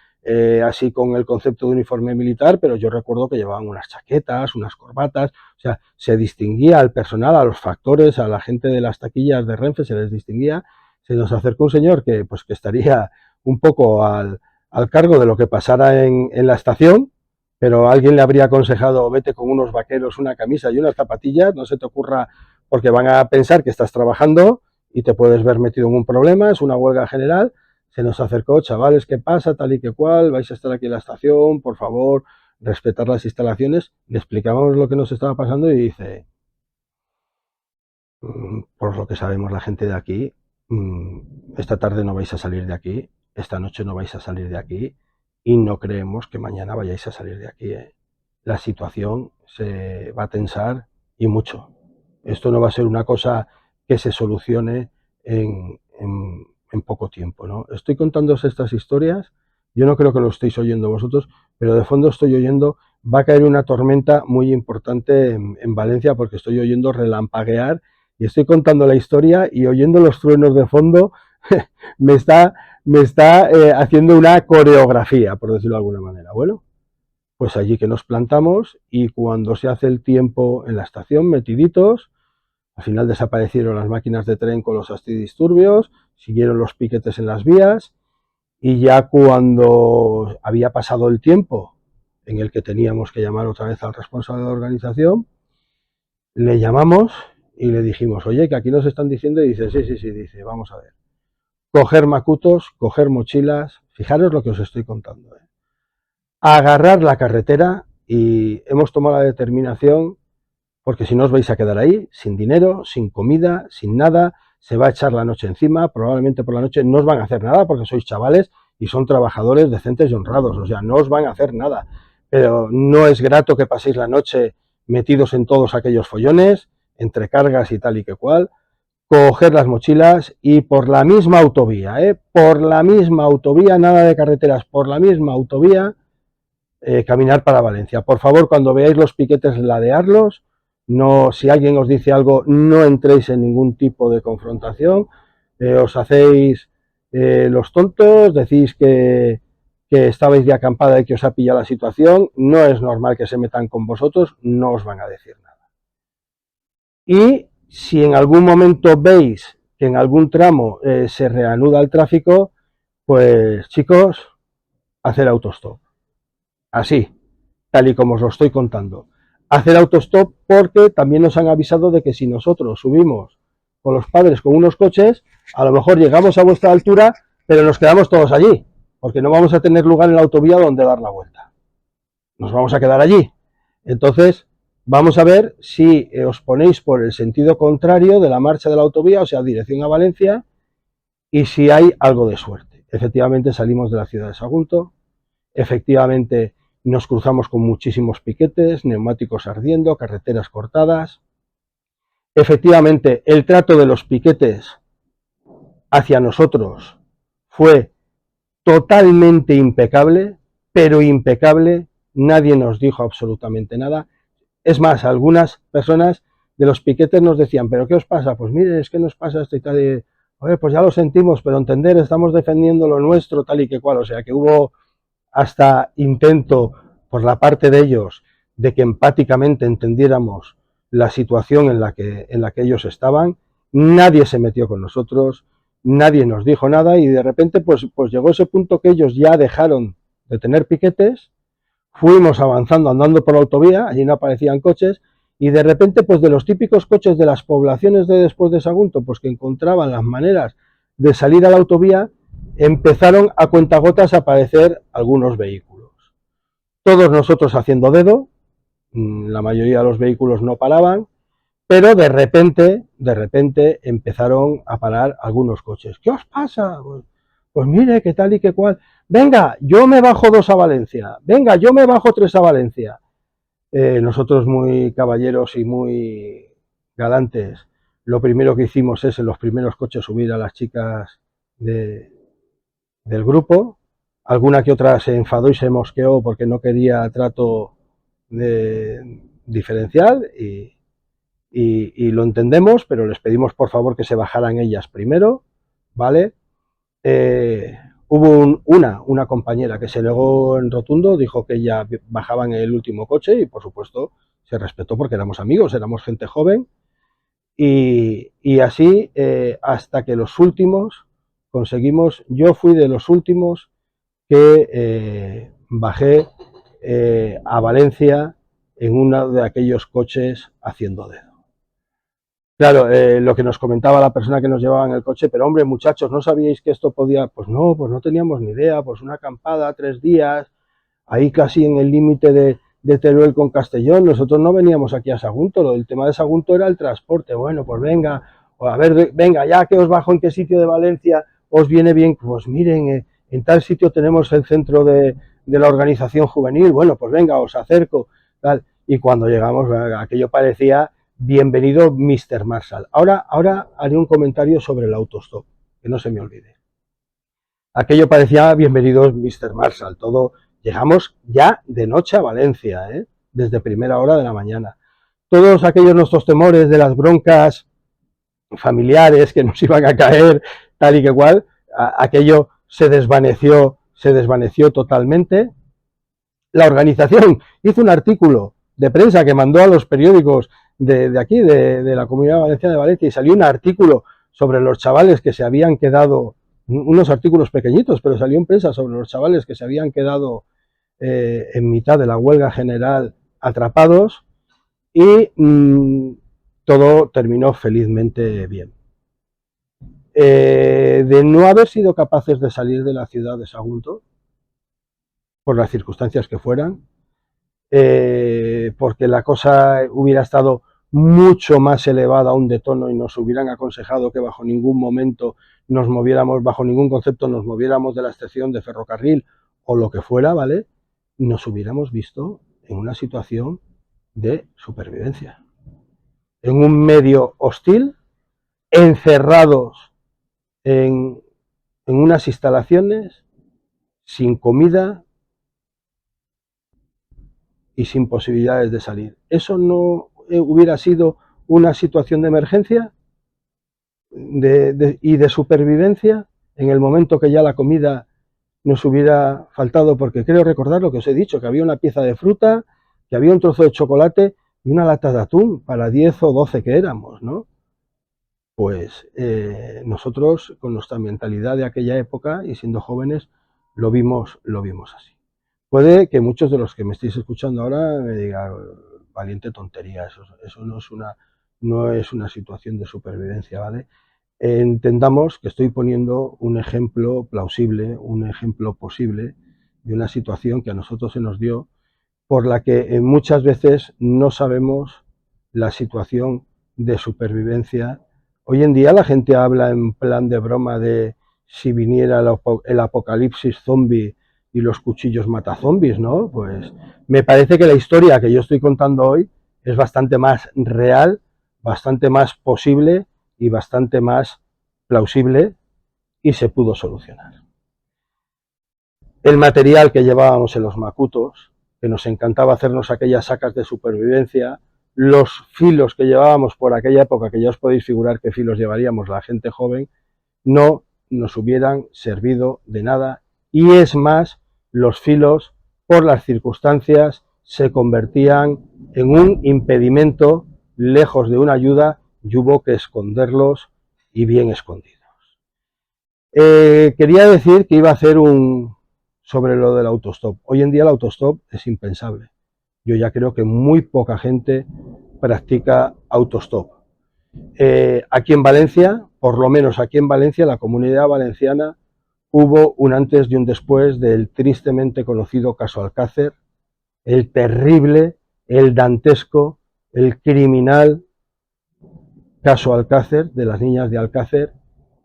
así con el concepto de uniforme militar, pero yo recuerdo que llevaban unas chaquetas, unas corbatas, o sea, se distinguía al personal, a los factores, a la gente de las taquillas de Renfe, se les distinguía. Se nos acercó un señor que pues que estaría un poco al cargo de lo que pasara en la estación, pero alguien le habría aconsejado vete con unos vaqueros, una camisa y unas zapatillas, no se te ocurra porque van a pensar que estás trabajando y te puedes ver metido en un problema, es una huelga general. Se nos acercó, chavales, ¿qué pasa? Tal y que cual, vais a estar aquí en la estación, por favor, respetar las instalaciones. Le explicamos lo que nos estaba pasando y dice, por lo que sabemos la gente de aquí, esta tarde no vais a salir de aquí, esta noche no vais a salir de aquí y no creemos que mañana vayáis a salir de aquí. La situación se va a tensar y mucho. Esto no va a ser una cosa que se solucione en poco tiempo, ¿no? Estoy contándoos estas historias, yo no creo que lo estéis oyendo vosotros, pero de fondo estoy oyendo, va a caer una tormenta muy importante en Valencia porque estoy oyendo relampaguear y estoy contando la historia y oyendo los truenos de fondo me está haciendo una coreografía, por decirlo de alguna manera. Bueno, pues allí que nos plantamos y cuando se hace el tiempo en la estación, metiditos, al final desaparecieron las máquinas de tren con los antidisturbios, siguieron los piquetes en las vías y ya cuando había pasado el tiempo en el que teníamos que llamar otra vez al responsable de la organización, le llamamos y le dijimos, oye, que aquí nos están diciendo, y dice, sí, dice, vamos a ver, coger macutos, coger mochilas, fijaros lo que os estoy contando, agarrar la carretera y hemos tomado la determinación, porque si no os vais a quedar ahí, sin dinero, sin comida, sin nada, se va a echar la noche encima, probablemente por la noche no os van a hacer nada porque sois chavales y son trabajadores decentes y honrados, o sea, no os van a hacer nada, pero no es grato que paséis la noche metidos en todos aquellos follones, entre cargas y tal y que cual, coger las mochilas y por la misma autovía, por la misma autovía, nada de carreteras, por la misma autovía, caminar para Valencia. Por favor, cuando veáis los piquetes, ladearlos. No, si alguien os dice algo, no entréis en ningún tipo de confrontación. Os hacéis los tontos, decís que estabais de acampada y que os ha pillado la situación. No es normal que se metan con vosotros, no os van a decir nada. Y si en algún momento veis que en algún tramo se reanuda el tráfico, pues chicos, hacer autostop. Así, tal y como os lo estoy contando. Hacer autostop porque también nos han avisado de que si nosotros subimos con los padres con unos coches, a lo mejor llegamos a vuestra altura, pero nos quedamos todos allí, porque no vamos a tener lugar en la autovía donde dar la vuelta. Nos vamos a quedar allí. Entonces, vamos a ver si os ponéis por el sentido contrario de la marcha de la autovía, o sea, dirección a Valencia, y si hay algo de suerte. Efectivamente, salimos de la ciudad de Sagunto, efectivamente nos cruzamos con muchísimos piquetes, neumáticos ardiendo, carreteras cortadas. Efectivamente, el trato de los piquetes hacia nosotros fue totalmente impecable, pero impecable, nadie nos dijo absolutamente nada. Es más, algunas personas de los piquetes nos decían, ¿pero qué os pasa? Pues mire, es que nos pasa esto y tal. oye, pues ya lo sentimos, pero entender, estamos defendiendo lo nuestro, tal y que cual. O sea, que hubo hasta intento por la parte de ellos de que empáticamente entendiéramos la situación en la que ellos estaban. Nadie se metió con nosotros, nadie nos dijo nada y de repente pues llegó ese punto que ellos ya dejaron de tener piquetes, fuimos avanzando andando por la autovía, allí no aparecían coches y de repente pues de los típicos coches de las poblaciones de después de Sagunto, pues que encontraban las maneras de salir a la autovía, empezaron a cuentagotas a aparecer algunos vehículos. Todos nosotros haciendo dedo, la mayoría de los vehículos no paraban, pero de repente empezaron a parar algunos coches. ¿Qué os pasa? Pues mire, qué tal y qué cual. Venga, yo me bajo 2 a Valencia. Venga, yo me bajo 3 a Valencia. Nosotros muy caballeros y muy galantes, lo primero que hicimos es en los primeros coches subir a las chicas de, del grupo. Alguna que otra se enfadó y se mosqueó porque no quería trato diferencial y lo entendemos, pero les pedimos por favor que se bajaran ellas primero, ¿vale? Hubo una compañera que se negó en rotundo, dijo que ella bajaba en el último coche y por supuesto se respetó porque éramos amigos, éramos gente joven y así hasta que los últimos conseguimos, yo fui de los últimos que bajé a Valencia en uno de aquellos coches haciendo dedo. Claro, lo que nos comentaba la persona que nos llevaba en el coche, pero hombre, muchachos, ¿no sabíais que esto podía? Pues no teníamos ni idea, pues una acampada, 3 días, ahí casi en el límite de Teruel con Castellón, nosotros no veníamos aquí a Sagunto, el tema de Sagunto era el transporte, bueno, pues venga, a ver, venga, ya que os bajo en qué sitio de Valencia os viene bien, pues miren, en tal sitio tenemos el centro de la organización juvenil, bueno, pues venga, os acerco, tal, y cuando llegamos, aquello parecía bienvenido Mr. Marshall. Ahora haré un comentario sobre el autostop, que no se me olvide. Aquello parecía bienvenido Mr. Marshall, todo. Llegamos ya de noche a Valencia, desde primera hora de la mañana. Todos aquellos nuestros temores de las broncas familiares que nos iban a caer, tal y que cual, aquello se desvaneció totalmente. La organización hizo un artículo de prensa que mandó a los periódicos de aquí, de la Comunidad Valenciana de Valencia, y salió un artículo sobre los chavales que se habían quedado, unos artículos pequeñitos, pero salió en prensa sobre los chavales que se habían quedado en mitad de la huelga general atrapados y todo terminó felizmente bien. De no haber sido capaces de salir de la ciudad de Sagunto, por las circunstancias que fueran, porque la cosa hubiera estado mucho más elevada aún de tono y nos hubieran aconsejado que bajo ningún momento nos moviéramos, bajo ningún concepto nos moviéramos de la estación de ferrocarril o lo que fuera, ¿vale? Nos hubiéramos visto en una situación de supervivencia, en un medio hostil, encerrados en unas instalaciones, sin comida y sin posibilidades de salir. ¿Eso no hubiera sido una situación de emergencia y de supervivencia en el momento que ya la comida nos hubiera faltado? Porque creo recordar lo que os he dicho, que había una pieza de fruta, que había un trozo de chocolate y una lata de atún para 10 o 12 que éramos, ¿no? Pues nosotros, con nuestra mentalidad de aquella época y siendo jóvenes, lo vimos así. Puede que muchos de los que me estéis escuchando ahora me digan, valiente tontería, eso no es una situación de supervivencia, ¿vale? Entendamos que estoy poniendo un ejemplo plausible, un ejemplo posible de una situación que a nosotros se nos dio, por la que muchas veces no sabemos la situación de supervivencia. Hoy en día la gente habla en plan de broma de si viniera el apocalipsis zombie y los cuchillos matazombies, ¿no? Pues me parece que la historia que yo estoy contando hoy es bastante más real, bastante más posible y bastante más plausible y se pudo solucionar. El material que llevábamos en los macutos, que nos encantaba hacernos aquellas sacas de supervivencia, los filos que llevábamos por aquella época, que ya os podéis figurar qué filos llevaríamos la gente joven, no nos hubieran servido de nada, y es más, los filos, por las circunstancias, se convertían en un impedimento lejos de una ayuda, y hubo que esconderlos, y bien escondidos. Quería decir que iba a hacer sobre lo del autostop. Hoy en día el autostop es impensable. Yo ya creo que muy poca gente practica autostop. Aquí en Valencia, por lo menos aquí en Valencia, la Comunidad Valenciana, hubo un antes y un después del tristemente conocido caso Alcácer, el terrible, el dantesco, el criminal caso Alcácer, de las niñas de Alcácer,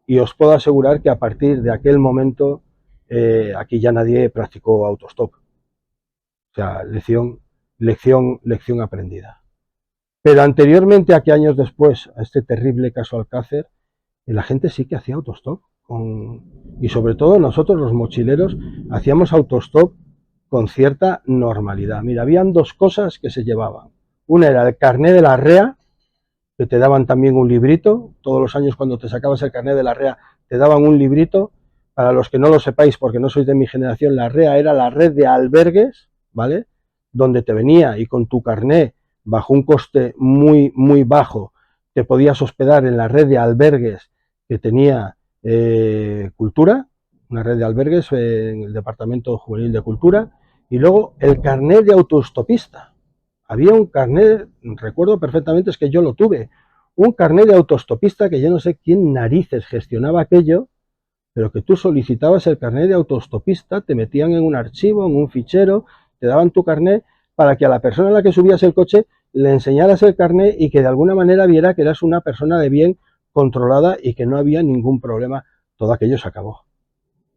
y os puedo asegurar que a partir de aquel momento aquí ya nadie practicó autostop. O sea, lección aprendida. Pero anteriormente, aquí años después, a este terrible caso Alcácer, la gente sí que hacía autostop. Y sobre todo nosotros los mochileros hacíamos autostop con cierta normalidad. Mira, habían dos cosas que se llevaban. Una era el carné de la REA, que te daban también un librito. Todos los años cuando te sacabas el carné de la REA te daban un librito. Para los que no lo sepáis, porque no sois de mi generación, la REA era la red de albergues, ¿vale? Donde te venía y con tu carné, bajo un coste muy, muy bajo, te podías hospedar en la red de albergues que tenía Cultura, una red de albergues en el Departamento Juvenil de Cultura, y luego el carné de autostopista. Había un carnet, recuerdo perfectamente, es que yo lo tuve, un carnet de autostopista que yo no sé quién narices gestionaba aquello, pero que tú solicitabas el carnet de autostopista, te metían en un archivo, en un fichero, te daban tu carnet para que a la persona a la que subías el coche le enseñaras el carnet y que de alguna manera viera que eras una persona de bien controlada y que no había ningún problema. Todo aquello se acabó.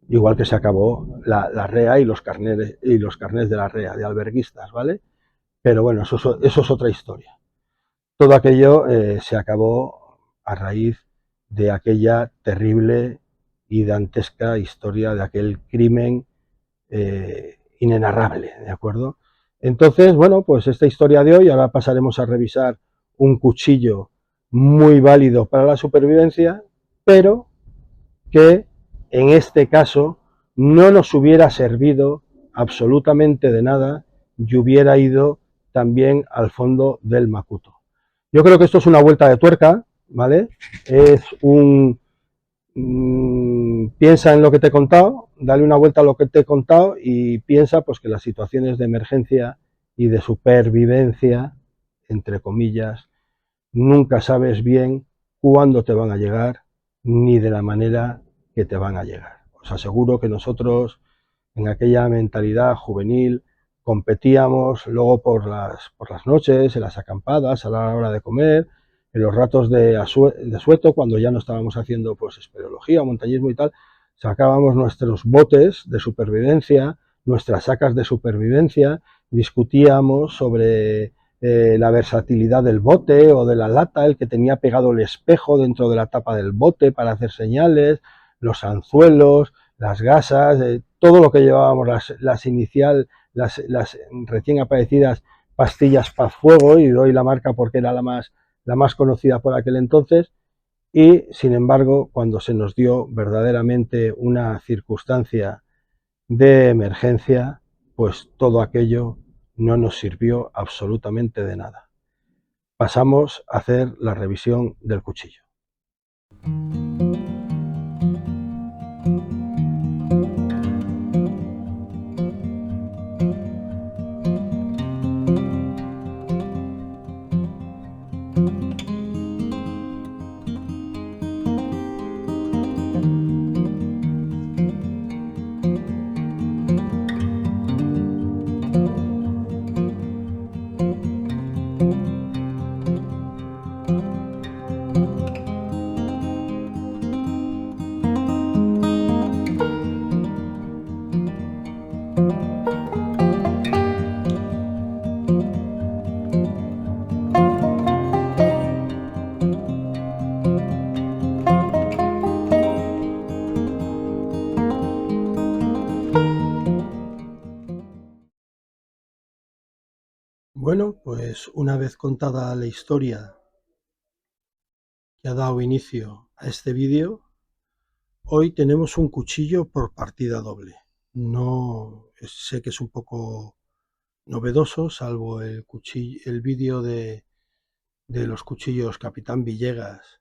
Igual que se acabó la REA y los carnets de la REA, de alberguistas, ¿vale? Pero bueno, eso es otra historia. Todo aquello se acabó a raíz de aquella terrible y dantesca historia de aquel crimen inenarrable, ¿de acuerdo? Entonces, bueno, pues esta historia de hoy, ahora pasaremos a revisar un cuchillo muy válido para la supervivencia, pero que en este caso no nos hubiera servido absolutamente de nada y hubiera ido también al fondo del macuto. Yo creo que esto es una vuelta de tuerca, ¿vale? Es piensa en lo que te he contado, dale una vuelta a lo que te he contado y piensa pues que las situaciones de emergencia y de supervivencia, entre comillas, nunca sabes bien cuándo te van a llegar ni de la manera que te van a llegar. Os aseguro que nosotros en aquella mentalidad juvenil competíamos luego por las noches, en las acampadas, a la hora de comer, en los ratos de asueto, cuando ya no estábamos haciendo pues espeleología, montañismo y tal, sacábamos nuestros botes de supervivencia, nuestras sacas de supervivencia, discutíamos sobre la versatilidad del bote o de la lata, el que tenía pegado el espejo dentro de la tapa del bote para hacer señales, los anzuelos, las gasas, todo lo que llevábamos, las recién aparecidas pastillas Paz Fuego, y doy la marca porque era la más conocida por aquel entonces, y sin embargo, cuando se nos dio verdaderamente una circunstancia de emergencia, pues todo aquello no nos sirvió absolutamente de nada. Pasamos a hacer la revisión del cuchillo. Bueno, pues una vez contada la historia que ha dado inicio a este vídeo, Hoy tenemos un cuchillo por partida doble. No sé que es un poco novedoso, salvo el vídeo de los cuchillos Capitán Villegas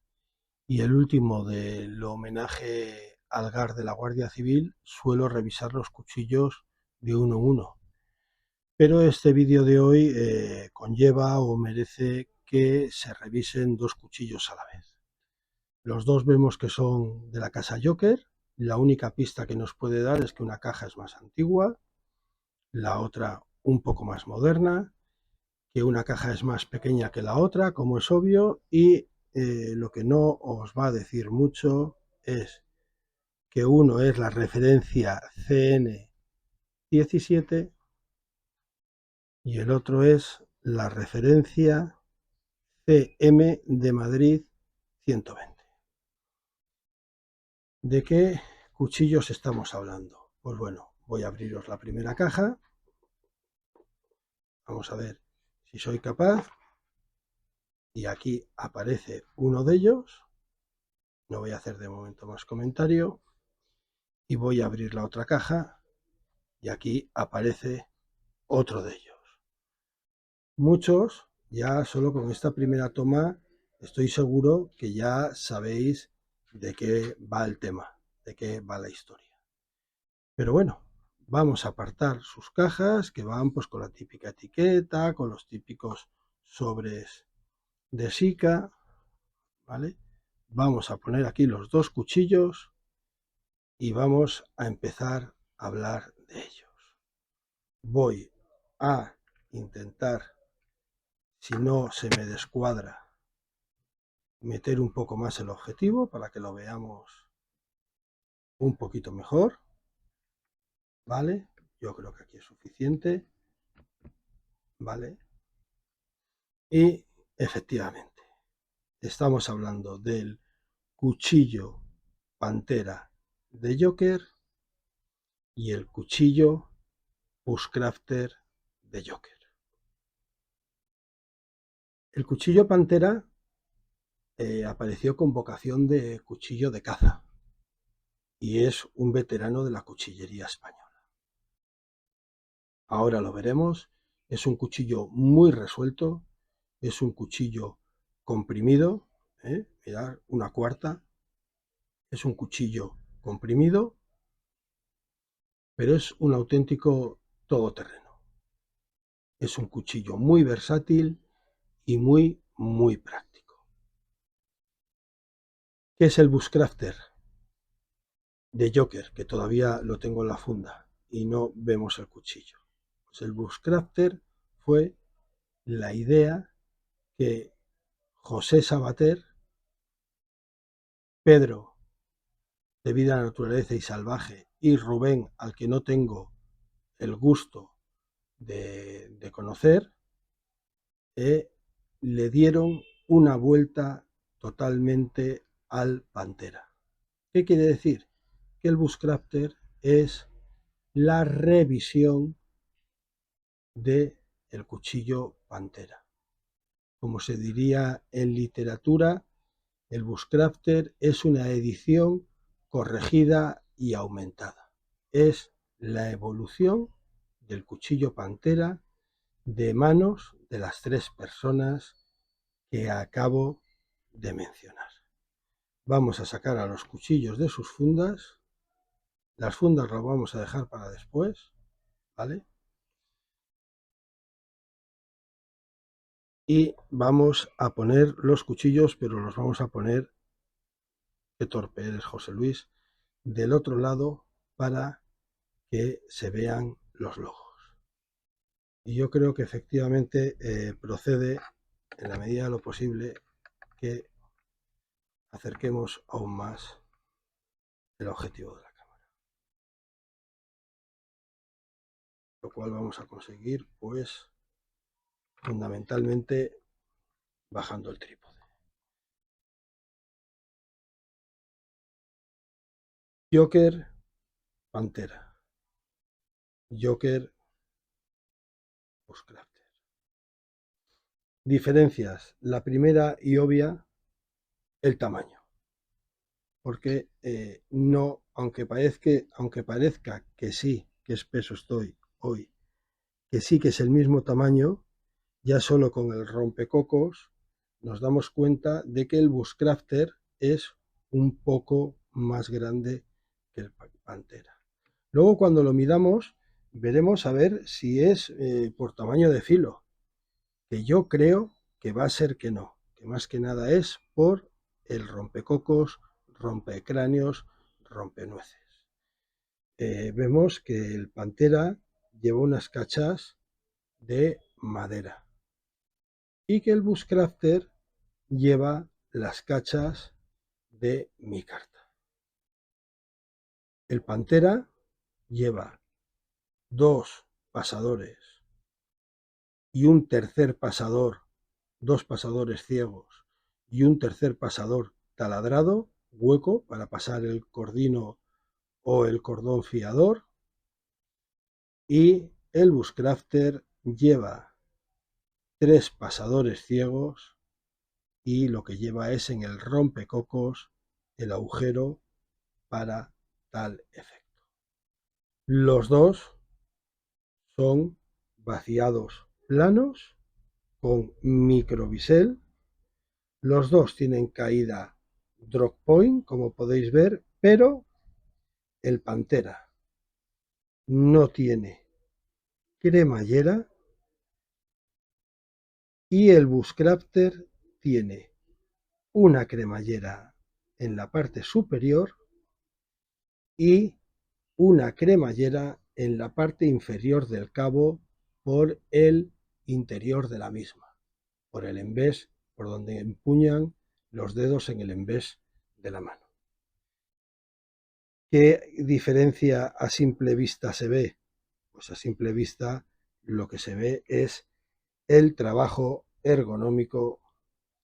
y el último del homenaje al GAR de la Guardia Civil. Suelo revisar los cuchillos de uno en uno. Pero este vídeo de hoy conlleva o merece que se revisen dos cuchillos a la vez. Los dos vemos que son de la casa Joker. La única pista que nos puede dar es que una caja es más antigua, la otra un poco más moderna, que una caja es más pequeña que la otra, como es obvio, y lo que no os va a decir mucho es que uno es la referencia CN17 y el otro es la referencia CM de Madrid 120. ¿De qué cuchillos estamos hablando? Pues bueno, voy a abriros la primera caja. Vamos a ver si soy capaz. Y aquí aparece uno de ellos. No voy a hacer de momento más comentario. Y voy a abrir la otra caja. Y aquí aparece otro de ellos. Muchos, ya solo con esta primera toma, estoy seguro que ya sabéis de qué va el tema, de qué va la historia. Pero bueno, vamos a apartar sus cajas que van pues con la típica etiqueta, con los típicos sobres de Sika, ¿vale? Vamos a poner aquí los dos cuchillos y vamos a empezar a hablar de ellos. Voy a intentar, si no se me descuadra, meter un poco más el objetivo para que lo veamos un poquito mejor, ¿vale? Yo creo que aquí es suficiente, ¿vale? Y efectivamente, estamos hablando del cuchillo Pantera de Joker y el cuchillo Bushcrafter de Joker. El cuchillo Pantera apareció con vocación de cuchillo de caza y es un veterano de la cuchillería española. Ahora lo veremos, es un cuchillo muy resuelto, es un cuchillo comprimido, mirad, una cuarta, es un cuchillo comprimido, pero es un auténtico todoterreno. Es un cuchillo muy versátil y muy práctico. ¿Qué es el Bushcrafter de Joker? Que todavía lo tengo en la funda y no vemos el cuchillo. Pues el Bushcrafter fue la idea que José Sabater, Pedro de Vida, Naturaleza y Salvaje y Rubén, al que no tengo el gusto de conocer, le dieron una vuelta totalmente al Pantera. ¿Qué quiere decir? Que el Bushcrafter es la revisión de el cuchillo Pantera. Como se diría en literatura, el Bushcrafter es una edición corregida y aumentada. Es la evolución del cuchillo Pantera de manos de las tres personas que acabo de mencionar. Vamos a sacar a los cuchillos de sus fundas. Las fundas las vamos a dejar para después, ¿vale? Y vamos a poner los cuchillos, pero los vamos a poner, qué torpe eres, José Luis, del otro lado para que se vean los logos. Y yo creo que efectivamente procede, en la medida de lo posible, que acerquemos aún más el objetivo de la cámara. Lo cual vamos a conseguir, pues, fundamentalmente bajando el trípode. Joker, Pantera. Joker, Bushcrafter. Diferencias. La primera y obvia, el tamaño. porque no, aunque parezca que sí, que espeso estoy hoy, que sí que es el mismo tamaño, ya solo con el rompecocos nos damos cuenta de que el Bushcrafter es un poco más grande que el Pantera. Luego cuando lo midamos veremos a ver si es por tamaño de filo, que yo creo que va a ser que no, que más que nada es por el rompecocos, rompecráneos, rompenueces. Vemos que el Pantera lleva unas cachas de madera y que el Bushcrafter lleva las cachas de micarta. El Pantera lleva dos pasadores y un tercer pasador, dos pasadores ciegos y un tercer pasador taladrado, hueco para pasar el cordino o el cordón fiador, y el Bushcrafter lleva tres pasadores ciegos y lo que lleva es en el rompecocos el agujero para tal efecto. Los dos son vaciados planos con microbisel. Los dos tienen caída drop point, como podéis ver, pero el Pantera no tiene cremallera y el Bushcrafter tiene una cremallera en la parte superior y una cremallera en la parte inferior del cabo por el interior de la misma, por el embés, por donde empuñan los dedos en el embés de la mano. ¿Qué diferencia a simple vista se ve? Pues a simple vista lo que se ve es el trabajo ergonómico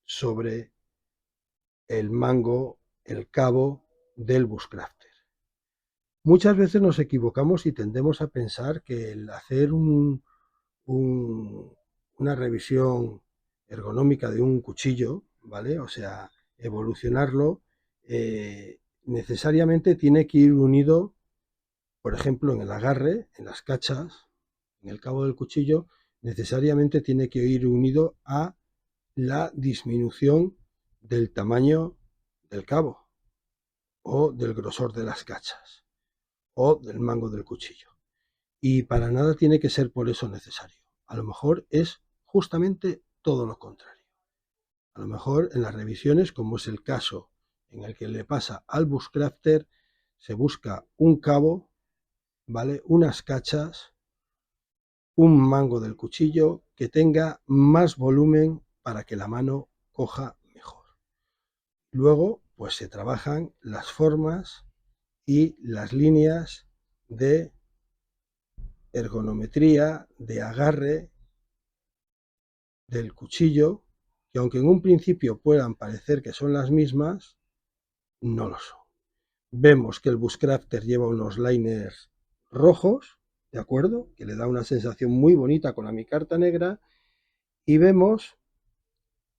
sobre el mango, el cabo del Bushcrafter. Muchas veces nos equivocamos y tendemos a pensar que el hacer una revisión ergonómica de un cuchillo, ¿vale? O sea, evolucionarlo, necesariamente tiene que ir unido, por ejemplo, en el agarre, en las cachas, en el cabo del cuchillo, necesariamente tiene que ir unido a la disminución del tamaño del cabo o del grosor de las cachas o del mango del cuchillo. Y para nada tiene que ser por eso necesario. A lo mejor es justamente todo lo contrario. A lo mejor en las revisiones, como es el caso en el que le pasa al Bushcrafter, se busca un cabo, ¿vale? Unas cachas, un mango del cuchillo que tenga más volumen para que la mano coja mejor. Luego, pues se trabajan las formas y las líneas de ergonometría, de agarre del cuchillo, que aunque en un principio puedan parecer que son las mismas, no lo son. Vemos que el Bushcrafter lleva unos liners rojos, ¿de acuerdo? Que le da una sensación muy bonita con la micarta negra, y vemos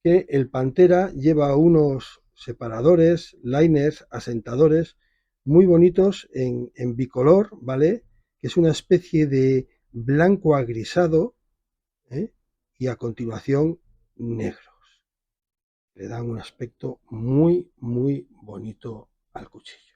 que el Pantera lleva unos separadores, liners, asentadores muy bonitos en bicolor, ¿vale? Que es una especie de blanco agrisado, ¿eh? Y a continuación negros. Le dan un aspecto muy, muy bonito al cuchillo.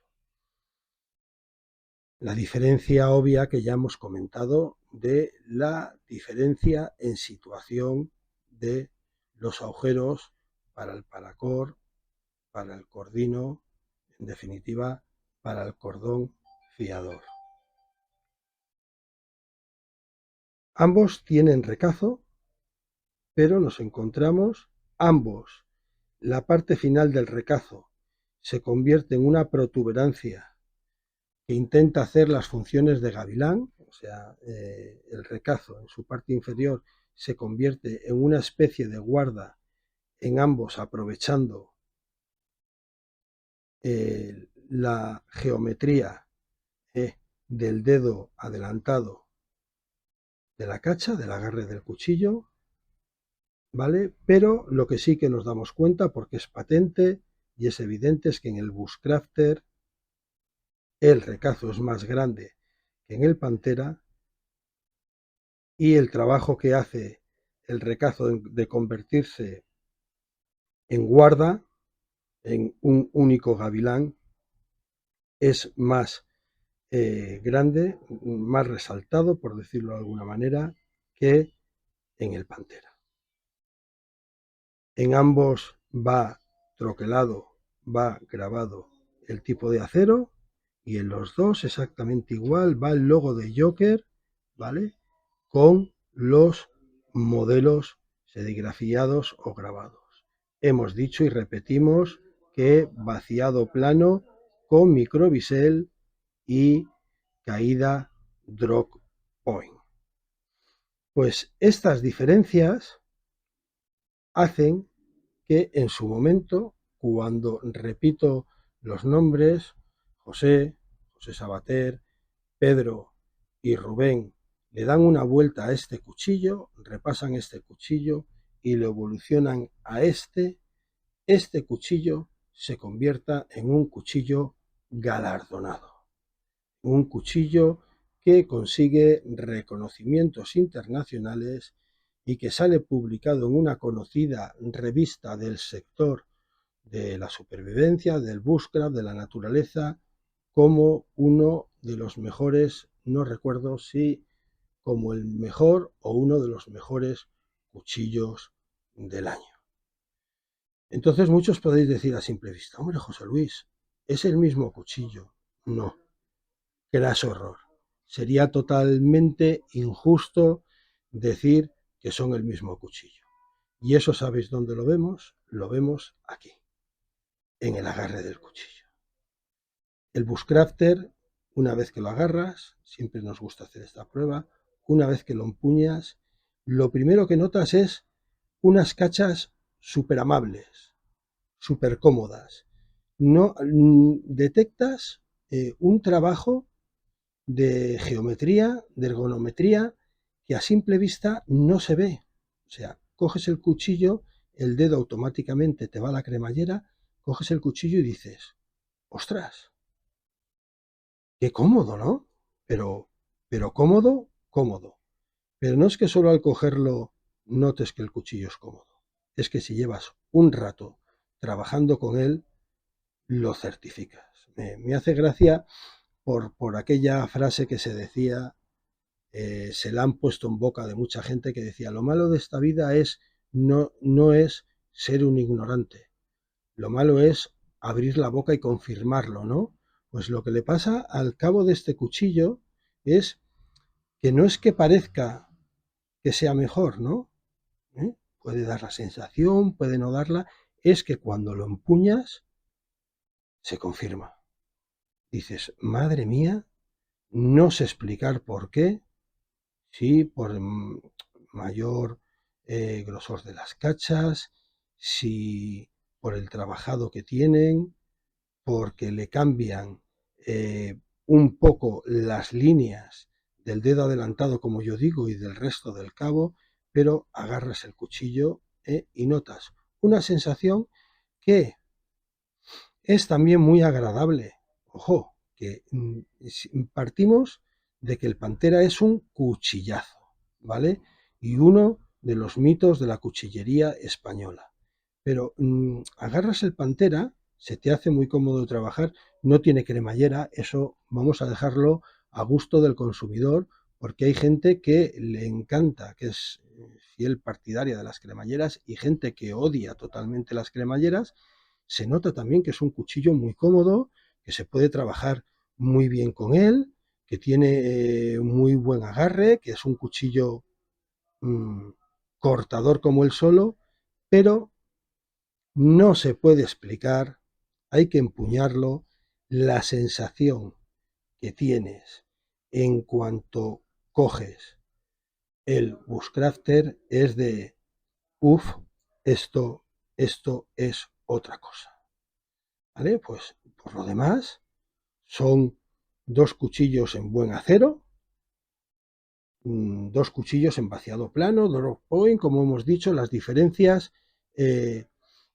La diferencia obvia que ya hemos comentado de la diferencia en situación de los agujeros para el paracord, para el cordino, en definitiva, para el cordón fiador. Ambos tienen recazo, pero nos encontramos ambos. La parte final del recazo se convierte en una protuberancia que intenta hacer las funciones de gavilán, o sea, el recazo en su parte inferior se convierte en una especie de guarda en ambos, aprovechando la geometría del dedo adelantado de la cacha, del agarre del cuchillo, ¿vale? Pero lo que sí que nos damos cuenta, porque es patente, y es evidente es que en el Bushcrafter el recazo es más grande que en el Pantera y el trabajo que hace el recazo de convertirse en guarda, en un único gavilán, es más grande, más resaltado, por decirlo de alguna manera, que en el Pantera. En ambos va troquelado, va grabado el tipo de acero y en los dos exactamente igual va el logo de Joker, ¿vale? Con los modelos serigrafiados o grabados. Hemos dicho y repetimos que vaciado plano con microbisel y caída drop point. Pues estas diferencias hacen que en su momento, cuando repito los nombres, José Sabater, Pedro y Rubén le dan una vuelta a este cuchillo, repasan este cuchillo y lo evolucionan a este cuchillo se convierta en un cuchillo galardonado, un cuchillo que consigue reconocimientos internacionales y que sale publicado en una conocida revista del sector de la supervivencia, del bushcraft, de la naturaleza, como uno de los mejores, no recuerdo si como el mejor o uno de los mejores cuchillos del año. Entonces muchos podéis decir a simple vista, hombre, José Luis, ¿es el mismo cuchillo? No, graso error. Sería totalmente injusto decir que son el mismo cuchillo. ¿Y eso sabéis dónde lo vemos? Lo vemos aquí, en el agarre del cuchillo. El Bushcrafter, una vez que lo agarras, siempre nos gusta hacer esta prueba, una vez que lo empuñas, lo primero que notas es unas cachas súper amables, súper cómodas. No detectas un trabajo de geometría, de ergonometría, que a simple vista no se ve. O sea, coges el cuchillo, el dedo automáticamente te va a la cremallera, coges el cuchillo y dices, ostras, qué cómodo, ¿no? Pero cómodo, cómodo. Pero no es que solo al cogerlo notes que el cuchillo es cómodo. Es que si llevas un rato trabajando con él, lo certificas. Me hace gracia por aquella frase que se decía, se la han puesto en boca de mucha gente que decía, lo malo de esta vida es no es ser un ignorante, lo malo es abrir la boca y confirmarlo, ¿no? Pues lo que le pasa al cabo de este cuchillo es que no es que parezca que sea mejor, ¿no? Puede dar la sensación, puede no darla, es que cuando lo empuñas se confirma. Dices, madre mía, no sé explicar por qué, sí, por mayor grosor de las cachas, si por el trabajado que tienen, porque le cambian un poco las líneas del dedo adelantado, como yo digo, y del resto del cabo, pero agarras el cuchillo y notas una sensación que es también muy agradable. Ojo, que partimos de que el Pantera es un cuchillazo, ¿vale? Y uno de los mitos de la cuchillería española. Pero agarras el Pantera, se te hace muy cómodo trabajar, no tiene cremallera, eso vamos a dejarlo a gusto del consumidor, porque hay gente que le encanta, que es fiel partidaria de las cremalleras, y gente que odia totalmente las cremalleras. Se nota también que es un cuchillo muy cómodo, que se puede trabajar muy bien con él, que tiene muy buen agarre, que es un cuchillo cortador como el solo, pero no se puede explicar, hay que empuñarlo, la sensación que tienes en cuanto coges el Bushcrafter es de, uff, esto es otra cosa. ¿Vale? Pues por lo demás, son dos cuchillos en buen acero, dos cuchillos en vaciado plano, drop point, como hemos dicho, las diferencias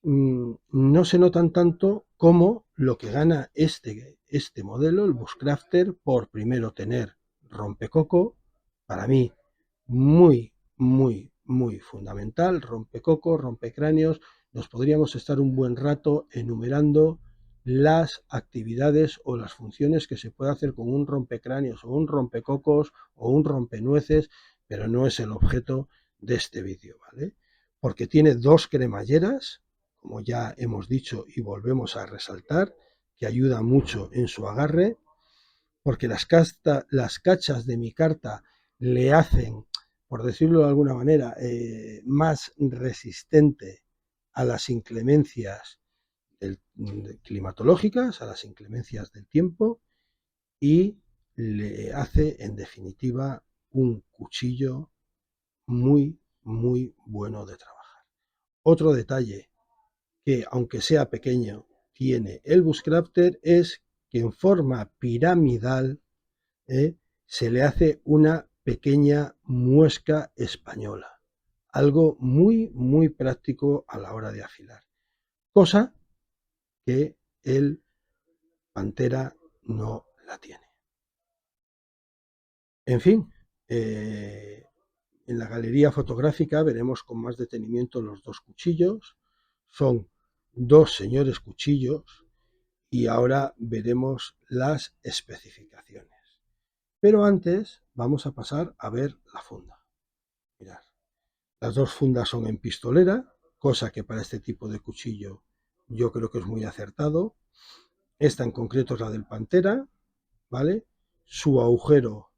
no se notan tanto como lo que gana este modelo, el Bushcrafter, por primero tener rompecoco, para mí muy, muy, muy fundamental, rompecoco, rompecráneos. Nos podríamos estar un buen rato enumerando las actividades o las funciones que se puede hacer con un rompecráneos o un rompecocos o un rompenueces, pero no es el objeto de este vídeo, ¿vale? Porque tiene dos cremalleras, como ya hemos dicho y volvemos a resaltar, que ayuda mucho en su agarre, porque las cachas de mi carta le hacen, por decirlo de alguna manera, más resistente a las inclemencias climatológicas, a las inclemencias del tiempo, y le hace, en definitiva, un cuchillo muy, muy bueno de trabajar. Otro detalle que, aunque sea pequeño, tiene el Bushcrafter es que en forma piramidal se le hace una pequeña muesca española, algo muy, muy práctico a la hora de afilar, cosa que el Pantera no la tiene. En fin, en la galería fotográfica veremos con más detenimiento los dos cuchillos. Son dos señores cuchillos y ahora veremos las especificaciones. Pero antes vamos a pasar a ver la funda. Mirad, las dos fundas son en pistolera, cosa que para este tipo de cuchillo yo creo que es muy acertado. Esta en concreto es la del Pantera, ¿vale? Su agujero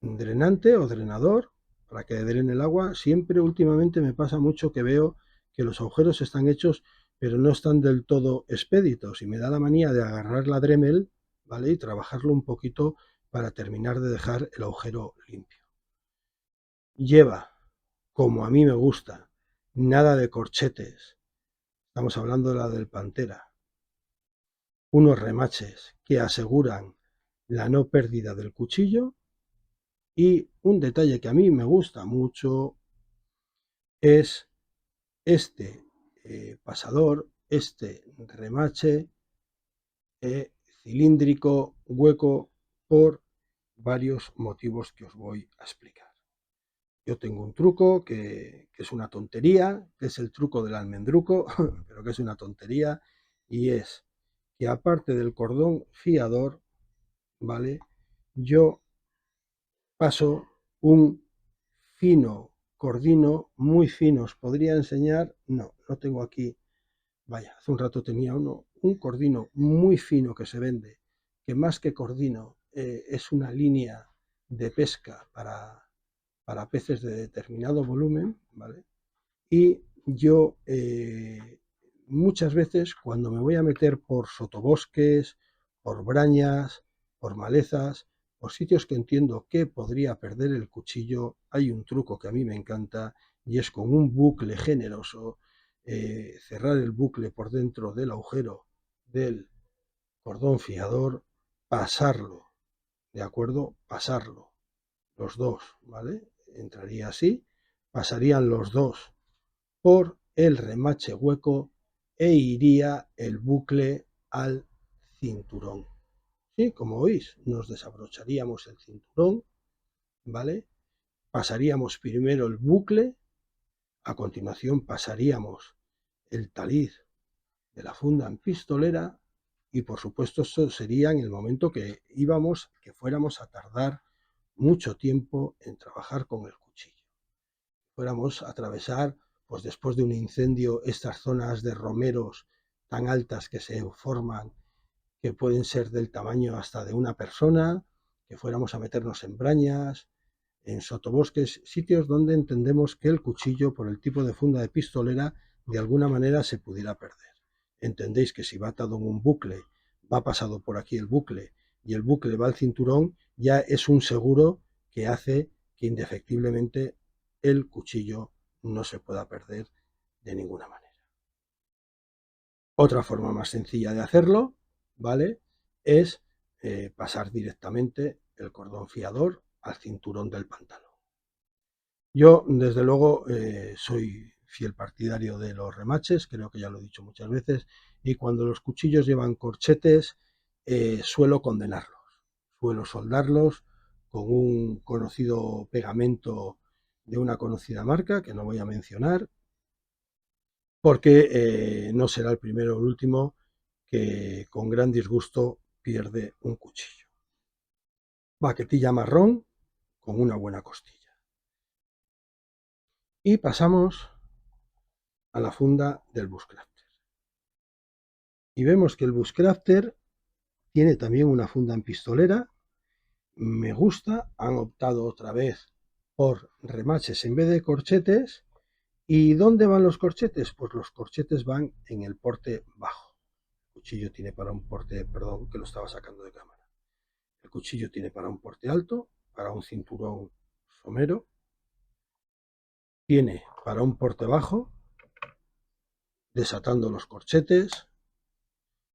drenante o drenador para que drene el agua. Siempre últimamente me pasa mucho que veo que los agujeros están hechos pero no están del todo expeditos y me da la manía de agarrar la Dremel, ¿vale? Y trabajarlo un poquito para terminar de dejar el agujero limpio. Lleva, como a mí me gusta, nada de corchetes. Estamos hablando de la del Pantera. Unos remaches que aseguran la no pérdida del cuchillo. Y un detalle que a mí me gusta mucho es este pasador, este remache cilíndrico, hueco, por varios motivos que os voy a explicar. Yo tengo un truco que es una tontería, que es el truco del almendruco, pero que es una tontería, y es que aparte del cordón fiador, ¿vale? Yo paso un fino cordino, muy fino. Os podría enseñar, no tengo aquí, vaya, hace un rato tenía un cordino muy fino que se vende, que más que cordino es una línea de pesca para peces de determinado volumen, ¿vale? Y yo muchas veces cuando me voy a meter por sotobosques, por brañas, por malezas, por sitios que entiendo que podría perder el cuchillo, hay un truco que a mí me encanta y es con un bucle generoso, cerrar el bucle por dentro del agujero del cordón fijador, pasarlo, ¿de acuerdo? Pasarlo, los dos, ¿vale? Entraría así, pasarían los dos por el remache hueco e iría el bucle al cinturón. ¿Sí? Como veis, nos desabrocharíamos el cinturón, ¿vale? Pasaríamos primero el bucle, a continuación pasaríamos el taliz de la funda en pistolera y por supuesto eso sería en el momento que fuéramos a tardar mucho tiempo en trabajar con el cuchillo. Fuéramos a atravesar, pues después de un incendio, estas zonas de romeros tan altas que se forman, que pueden ser del tamaño hasta de una persona, que fuéramos a meternos en brañas, en sotobosques, sitios donde entendemos que el cuchillo, por el tipo de funda de pistolera, de alguna manera se pudiera perder. Entendéis que si va atado en un bucle, va pasado por aquí el bucle y el bucle va al cinturón, ya es un seguro que hace que indefectiblemente el cuchillo no se pueda perder de ninguna manera. Otra forma más sencilla de hacerlo, ¿vale? Es pasar directamente el cordón fiador al cinturón del pantalón. Yo, desde luego, soy fiel partidario de los remaches, creo que ya lo he dicho muchas veces, y cuando los cuchillos llevan corchetes, suelo condenarlos, suelo soldarlos con un conocido pegamento de una conocida marca, que no voy a mencionar, porque no será el primero o el último que con gran disgusto pierde un cuchillo. Baquetilla marrón con una buena costilla. Y pasamos a la funda del Bushcrafter. Y vemos que el Bushcrafter tiene también una funda en pistolera. Me gusta, han optado otra vez por remaches en vez de corchetes. ¿Y dónde van los corchetes? Pues los corchetes van en el porte bajo. El cuchillo tiene para un porte, perdón, que lo estaba sacando de cámara. El cuchillo tiene para un porte alto, para un cinturón somero. Tiene para un porte bajo, desatando los corchetes.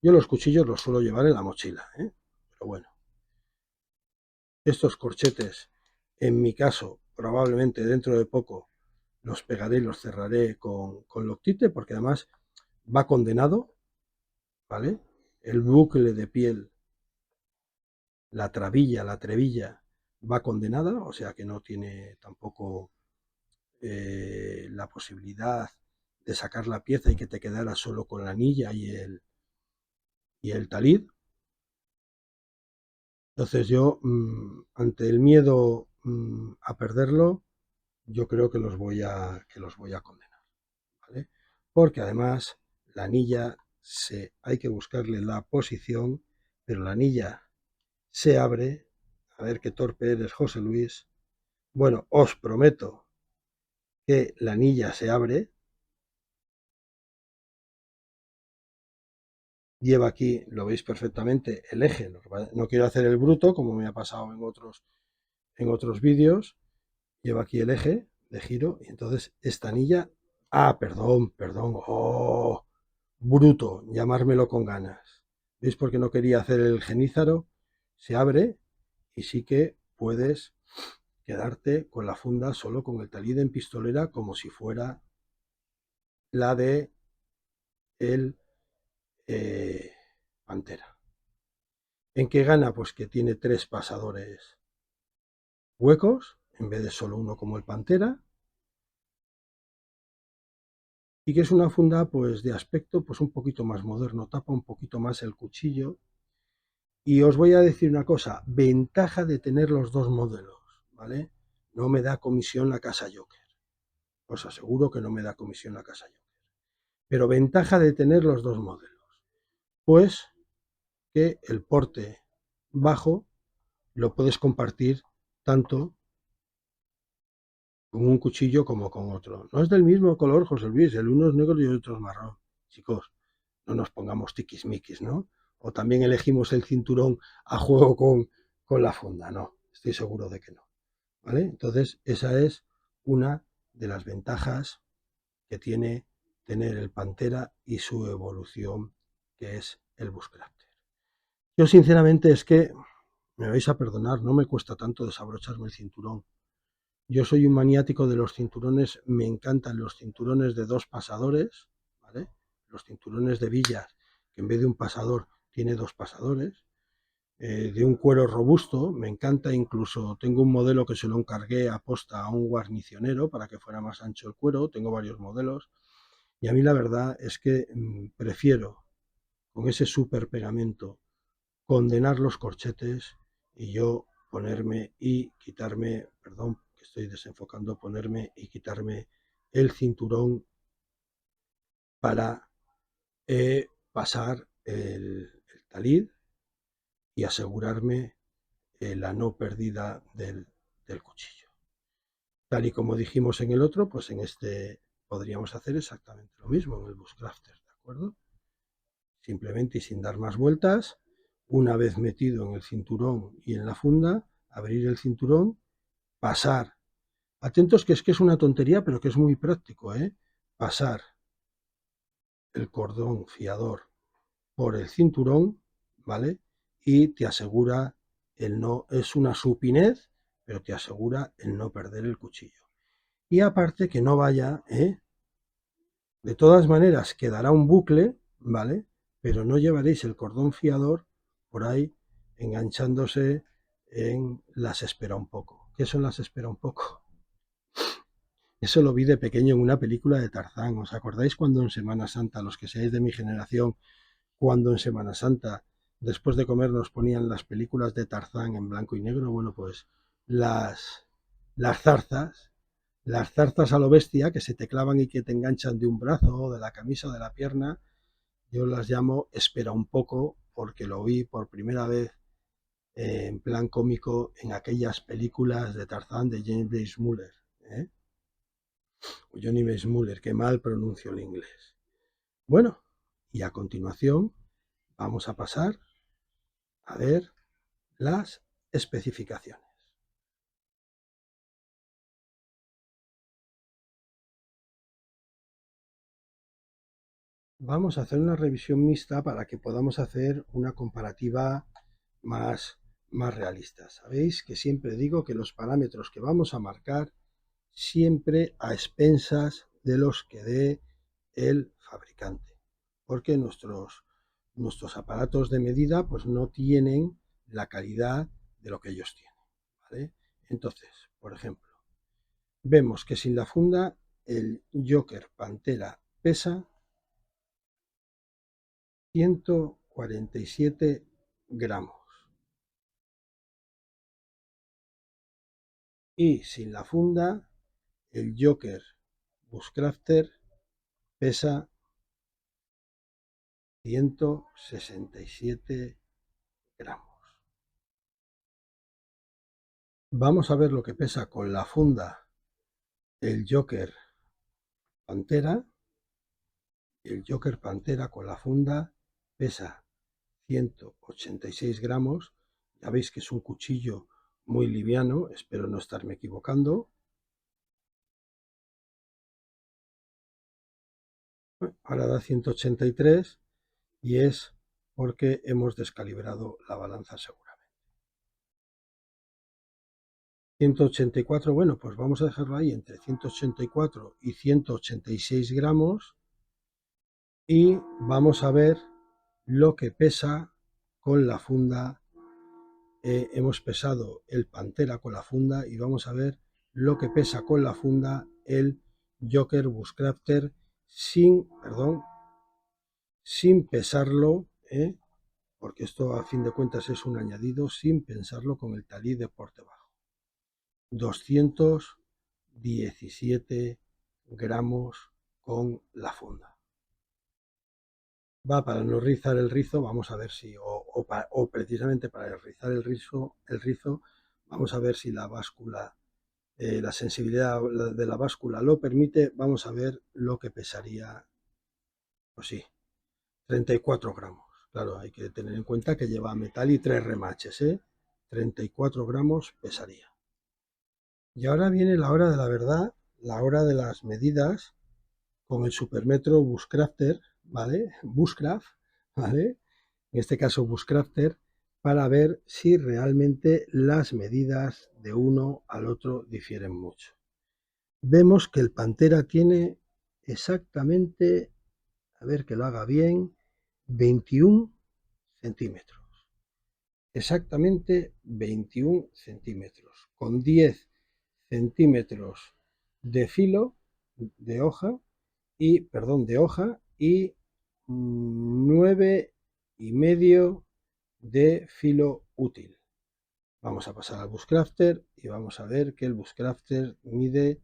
Yo los cuchillos los suelo llevar en la mochila, pero bueno. Estos corchetes, en mi caso, probablemente dentro de poco los pegaré y los cerraré con Loctite, porque además va condenado, ¿vale? El bucle de piel, la trebilla, va condenada, o sea que no tiene tampoco la posibilidad de sacar la pieza y que te quedara solo con la anilla y el talid. Entonces yo, ante el miedo a perderlo, yo creo que los voy a condenar, ¿vale? Porque además la anilla hay que buscarle la posición, pero la anilla se abre. A ver qué torpe eres, José Luis. Bueno, os prometo que la anilla se abre. Lleva aquí, lo veis perfectamente, el eje. No quiero hacer el bruto, como me ha pasado en otros vídeos. Lleva aquí el eje de giro y entonces esta anilla... Ah, perdón. Oh, bruto, llamármelo con ganas. ¿Veis por qué no quería hacer el genízaro? Se abre y sí que puedes quedarte con la funda solo con el talid en pistolera, como si fuera la de el Pantera. ¿En qué gana? Pues que tiene 3 pasadores huecos en vez de solo uno como el Pantera, y que es una funda pues de aspecto pues un poquito más moderno, tapa un poquito más el cuchillo. Y os voy a decir una cosa, ventaja de tener los dos modelos, ¿vale? No me da comisión la casa Joker, os aseguro que no me da comisión la casa Joker. Pero ventaja de tener los dos modelos, pues que el porte bajo lo puedes compartir tanto con un cuchillo como con otro. No es del mismo color, José Luis, el uno es negro y el otro es marrón. Chicos, no nos pongamos tiquismiquis, ¿no? O también elegimos el cinturón a juego con la funda, no, estoy seguro de que no, ¿vale? Entonces, esa es una de las ventajas que tiene tener el Pantera y su evolución, que es el Bushcrafter. Yo sinceramente es que, me vais a perdonar, no me cuesta tanto desabrocharme el cinturón. Yo soy un maniático de los cinturones, me encantan los cinturones de 2 pasadores, ¿vale? Los cinturones de billas, que en vez de un pasador tiene 2 pasadores, de un cuero robusto, me encanta, incluso tengo un modelo que se lo encargué aposta a un guarnicionero para que fuera más ancho el cuero, tengo varios modelos, y a mí la verdad es que prefiero con ese super pegamento condenar los corchetes y yo ponerme y quitarme, perdón, que estoy desenfocando, ponerme y quitarme el cinturón para pasar el talid y asegurarme la no pérdida del cuchillo. Tal y como dijimos en el otro, pues en este podríamos hacer exactamente lo mismo en el Bushcrafter, ¿de acuerdo? Simplemente y sin dar más vueltas, una vez metido en el cinturón y en la funda, abrir el cinturón, pasar. Atentos que es una tontería, pero que es muy práctico, ¿eh? Pasar el cordón fiador por el cinturón, ¿vale? Y te asegura el no, es una supinez, pero te asegura el no perder el cuchillo. Y aparte que no vaya, De todas maneras, quedará un bucle, ¿vale? Pero no llevaréis el cordón fiador por ahí enganchándose en las espera un poco. ¿Qué son las espera un poco? Eso lo vi de pequeño en una película de Tarzán. ¿Os acordáis cuando en Semana Santa, los que seáis de mi generación, cuando en Semana Santa, después de comer, nos ponían las películas de Tarzán en blanco y negro? Bueno, pues las, las zarzas, las zarzas a lo bestia, que se te clavan y que te enganchan de un brazo, de la camisa, de la pierna, yo las llamo espera un poco, porque lo vi por primera vez en plan cómico en aquellas películas de Tarzán de James Weissmuller, ¿eh? O Johnny Weissmuller, que mal pronuncio el inglés. Bueno, y a continuación vamos a pasar a ver las especificaciones. Vamos a hacer una revisión mixta para que podamos hacer una comparativa más, más realista. Sabéis que siempre digo que los parámetros que vamos a marcar siempre a expensas de los que dé el fabricante, porque nuestros aparatos de medida pues no tienen la calidad de lo que ellos tienen, ¿vale? Entonces, por ejemplo, vemos que sin la funda el Joker Pantera pesa 147 gramos y sin la funda el Joker Bushcrafter pesa 167 gramos. Vamos a ver lo que pesa con la funda el Joker Pantera. El Joker Pantera con la funda pesa 186 gramos. Ya veis que es un cuchillo muy liviano, espero no estarme equivocando. Ahora da 183 y es porque hemos descalibrado la balanza seguramente. 184, bueno, pues vamos a dejarlo ahí entre 184 y 186 gramos y vamos a ver lo que pesa con la funda. Hemos pesado el Pantera con la funda y vamos a ver lo que pesa con la funda el Joker Bushcrafter sin pesarlo, porque esto a fin de cuentas es un añadido, sin pensarlo con el talí de por debajo. 217 gramos con la funda. Va, para no rizar el rizo, vamos a ver si, o precisamente para rizar el rizo, vamos a ver si la báscula, la sensibilidad de la báscula lo permite. Vamos a ver lo que pesaría, pues sí, 34 gramos. Claro, hay que tener en cuenta que lleva metal y 3 remaches, 34 gramos pesaría. Y ahora viene la hora de la verdad, la hora de las medidas con el supermetro Bushcrafter, ¿vale? Bushcraft, ¿vale? En este caso Bushcrafter, para ver si realmente las medidas de uno al otro difieren mucho. Vemos que el Pantera tiene exactamente, a ver que lo haga bien, 21 centímetros. Exactamente 21 centímetros, con 10 centímetros de filo de hoja de hoja y 9,5 de filo útil. Vamos a pasar al Bushcrafter y vamos a ver que el Bushcrafter mide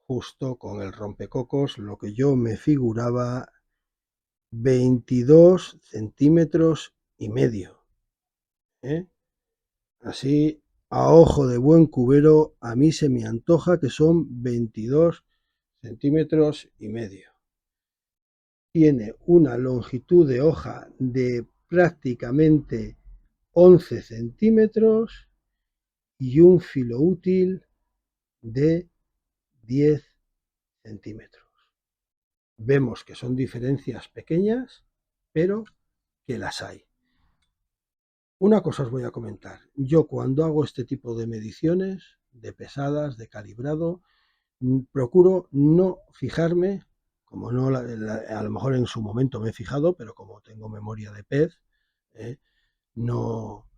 justo con el rompecocos lo que yo me figuraba, 22 centímetros y medio. Así, a ojo de buen cubero, a mí se me antoja que son 22 centímetros y medio. Tiene una longitud de hoja de prácticamente 11 centímetros y un filo útil de 10 centímetros. Vemos que son diferencias pequeñas, pero que las hay. Una cosa os voy a comentar. Yo cuando hago este tipo de mediciones, de pesadas, de calibrado, procuro no fijarme como no, a lo mejor en su momento me he fijado, pero como tengo memoria de pez, no,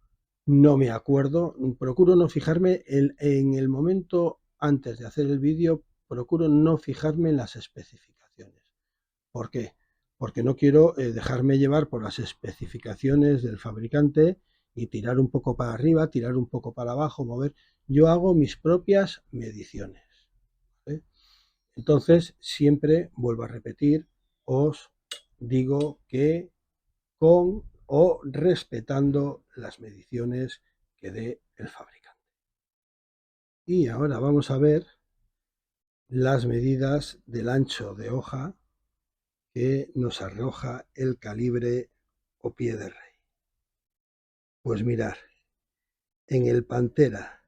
no me acuerdo. Procuro no fijarme en el momento antes de hacer el vídeo, procuro no fijarme en las especificaciones. ¿Por qué? Porque no quiero dejarme llevar por las especificaciones del fabricante y tirar un poco para arriba, tirar un poco para abajo, mover. Yo hago mis propias mediciones. ¿Vale? Entonces, siempre vuelvo a repetir, os digo que con o respetando las mediciones que dé el fabricante. Y ahora vamos a ver las medidas del ancho de hoja que nos arroja el calibre o pie de rey. Pues mirar, en el Pantera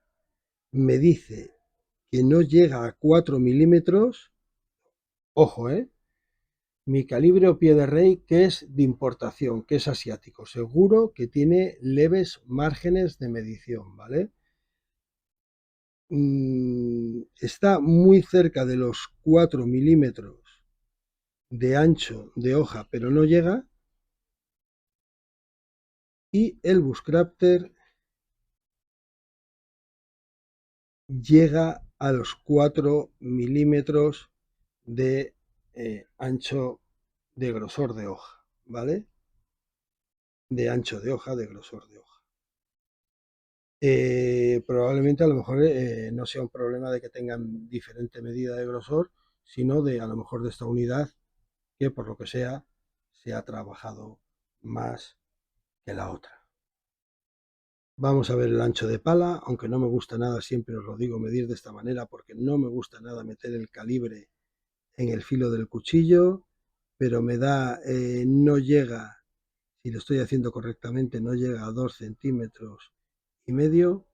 me dice que no llega a 4 milímetros, ojo, mi calibre o pie de rey, que es de importación, que es asiático, seguro que tiene leves márgenes de medición, ¿vale? Está muy cerca de los 4 milímetros de ancho de hoja, pero no llega. Y el Bushcrafter llega a los 4 milímetros de ancho de grosor de hoja, ¿vale? De ancho de hoja, de grosor de hoja. Probablemente a lo mejor no sea un problema de que tengan diferente medida de grosor, sino de a lo mejor de esta unidad que por lo que sea se ha trabajado más que la otra. Vamos a ver el ancho de pala, aunque no me gusta nada, siempre os lo digo, medir de esta manera porque no me gusta nada meter el calibre en el filo del cuchillo, pero me da, no llega, si lo estoy haciendo correctamente, no llega a 2 centímetros y medio.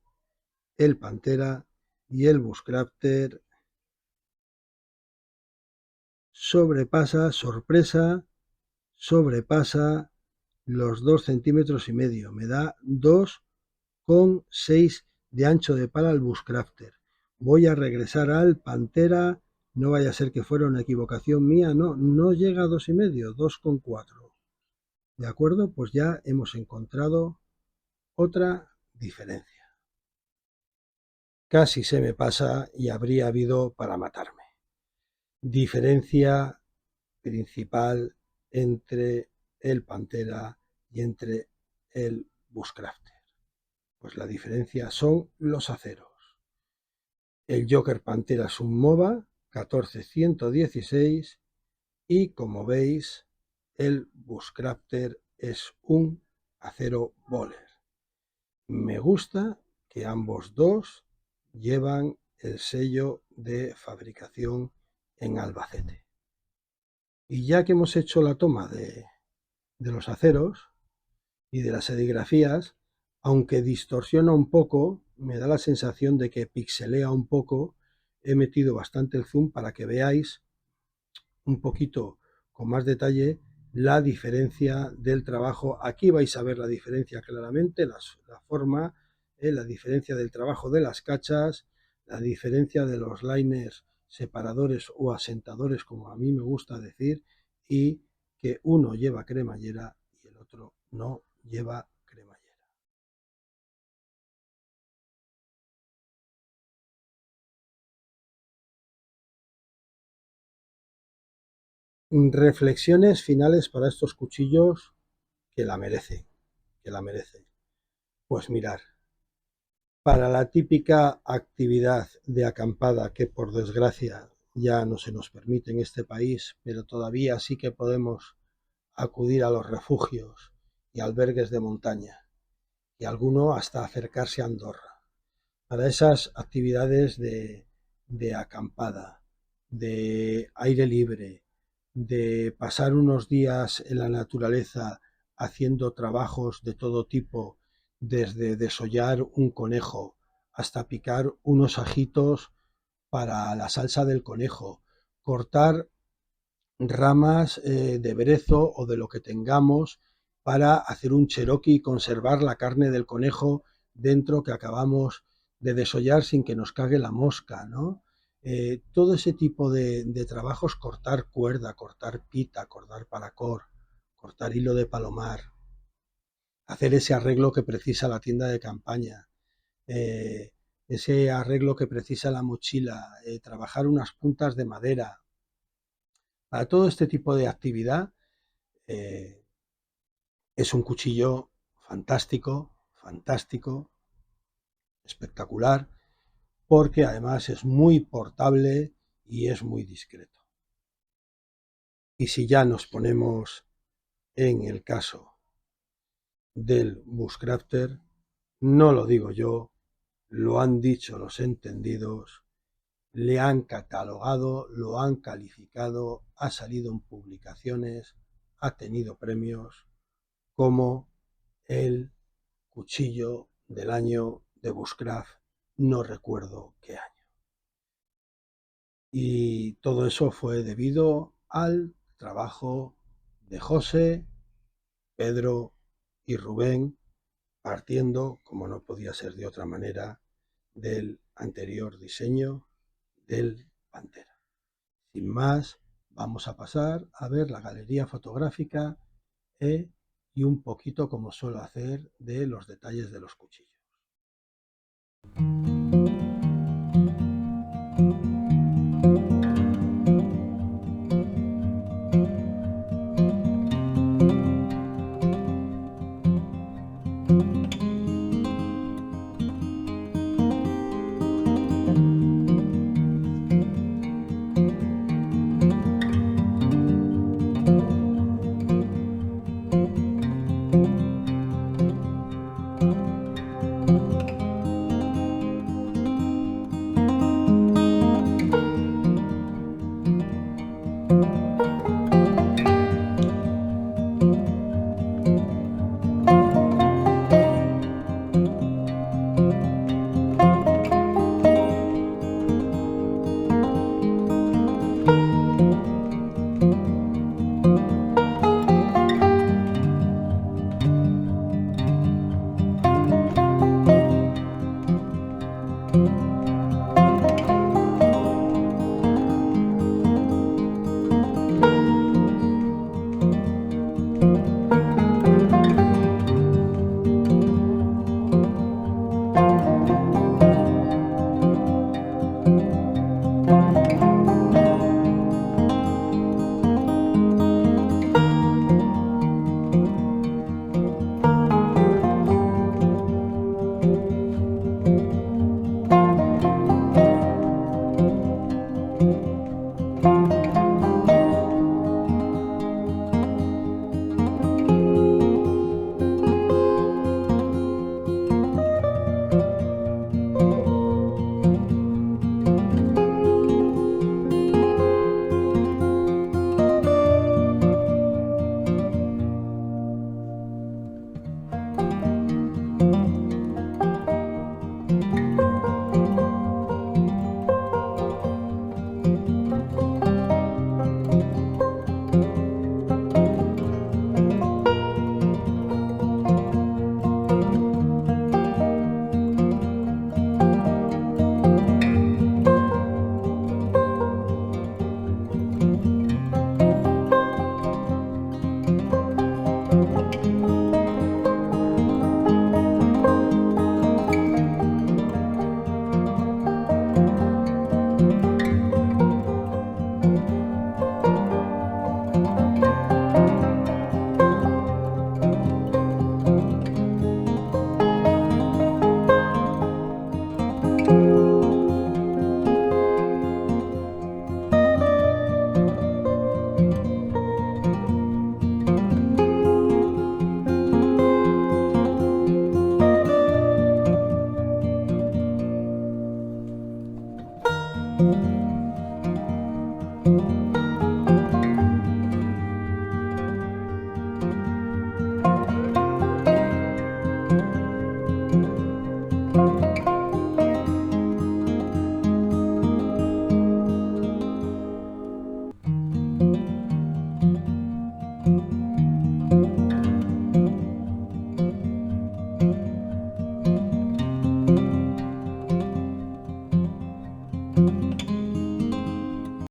El Pantera y el Bushcrafter sobrepasa, sorpresa, sobrepasa los 2 centímetros y medio, me da 2,6 de ancho de pala al Bushcrafter. Voy a regresar al Pantera, no vaya a ser que fuera una equivocación mía, no llega a 2,5, 2,4. ¿De acuerdo? Pues ya hemos encontrado otra diferencia. Casi se me pasa y habría habido para matarme. Diferencia principal entre el Pantera y entre el Bushcrafter. Pues la diferencia son los aceros. El Joker Pantera es un MOVA 14116 y como veis el Bushcrafter es un acero Böhler. Me gusta que ambos dos llevan el sello de fabricación en Albacete. Y ya que hemos hecho la toma de los aceros y de las serigrafías, aunque distorsiona un poco, me da la sensación de que pixelea un poco, he metido bastante el zoom para que veáis un poquito con más detalle la diferencia del trabajo. Aquí vais a ver la diferencia claramente, la forma, la diferencia del trabajo de las cachas, la diferencia de los liners separadores o asentadores, como a mí me gusta decir, y que uno lleva cremallera y el otro no lleva cremallera. Reflexiones finales para estos cuchillos que la merecen, que la merecen. Pues mirar, para la típica actividad de acampada que por desgracia ya no se nos permite en este país, pero todavía sí que podemos acudir a los refugios y albergues de montaña y alguno hasta acercarse a Andorra. Para esas actividades de acampada, de aire libre, de pasar unos días en la naturaleza haciendo trabajos de todo tipo, desde desollar un conejo hasta picar unos ajitos para la salsa del conejo, cortar ramas de brezo o de lo que tengamos para hacer un cherokee y conservar la carne del conejo dentro que acabamos de desollar sin que nos cague la mosca, ¿no? todo ese tipo de trabajos, cortar cuerda, cortar pita, cortar paracord, cortar hilo de palomar, hacer ese arreglo que precisa la tienda de campaña, ese arreglo que precisa la mochila, trabajar unas puntas de madera. Para todo este tipo de actividad es un cuchillo fantástico, fantástico, espectacular, porque además es muy portable y es muy discreto. Y si ya nos ponemos en el caso del Bushcrafter, no lo digo yo, lo han dicho los entendidos, le han catalogado, lo han calificado, ha salido en publicaciones, ha tenido premios como el cuchillo del año de Bushcraft, no recuerdo qué año. Y todo eso fue debido al trabajo de José, Pedro y Rubén, partiendo, como no podía ser de otra manera, del anterior diseño del Pantera. Sin más, vamos a pasar a ver la galería fotográfica y un poquito, como suelo hacer, de los detalles de los cuchillos.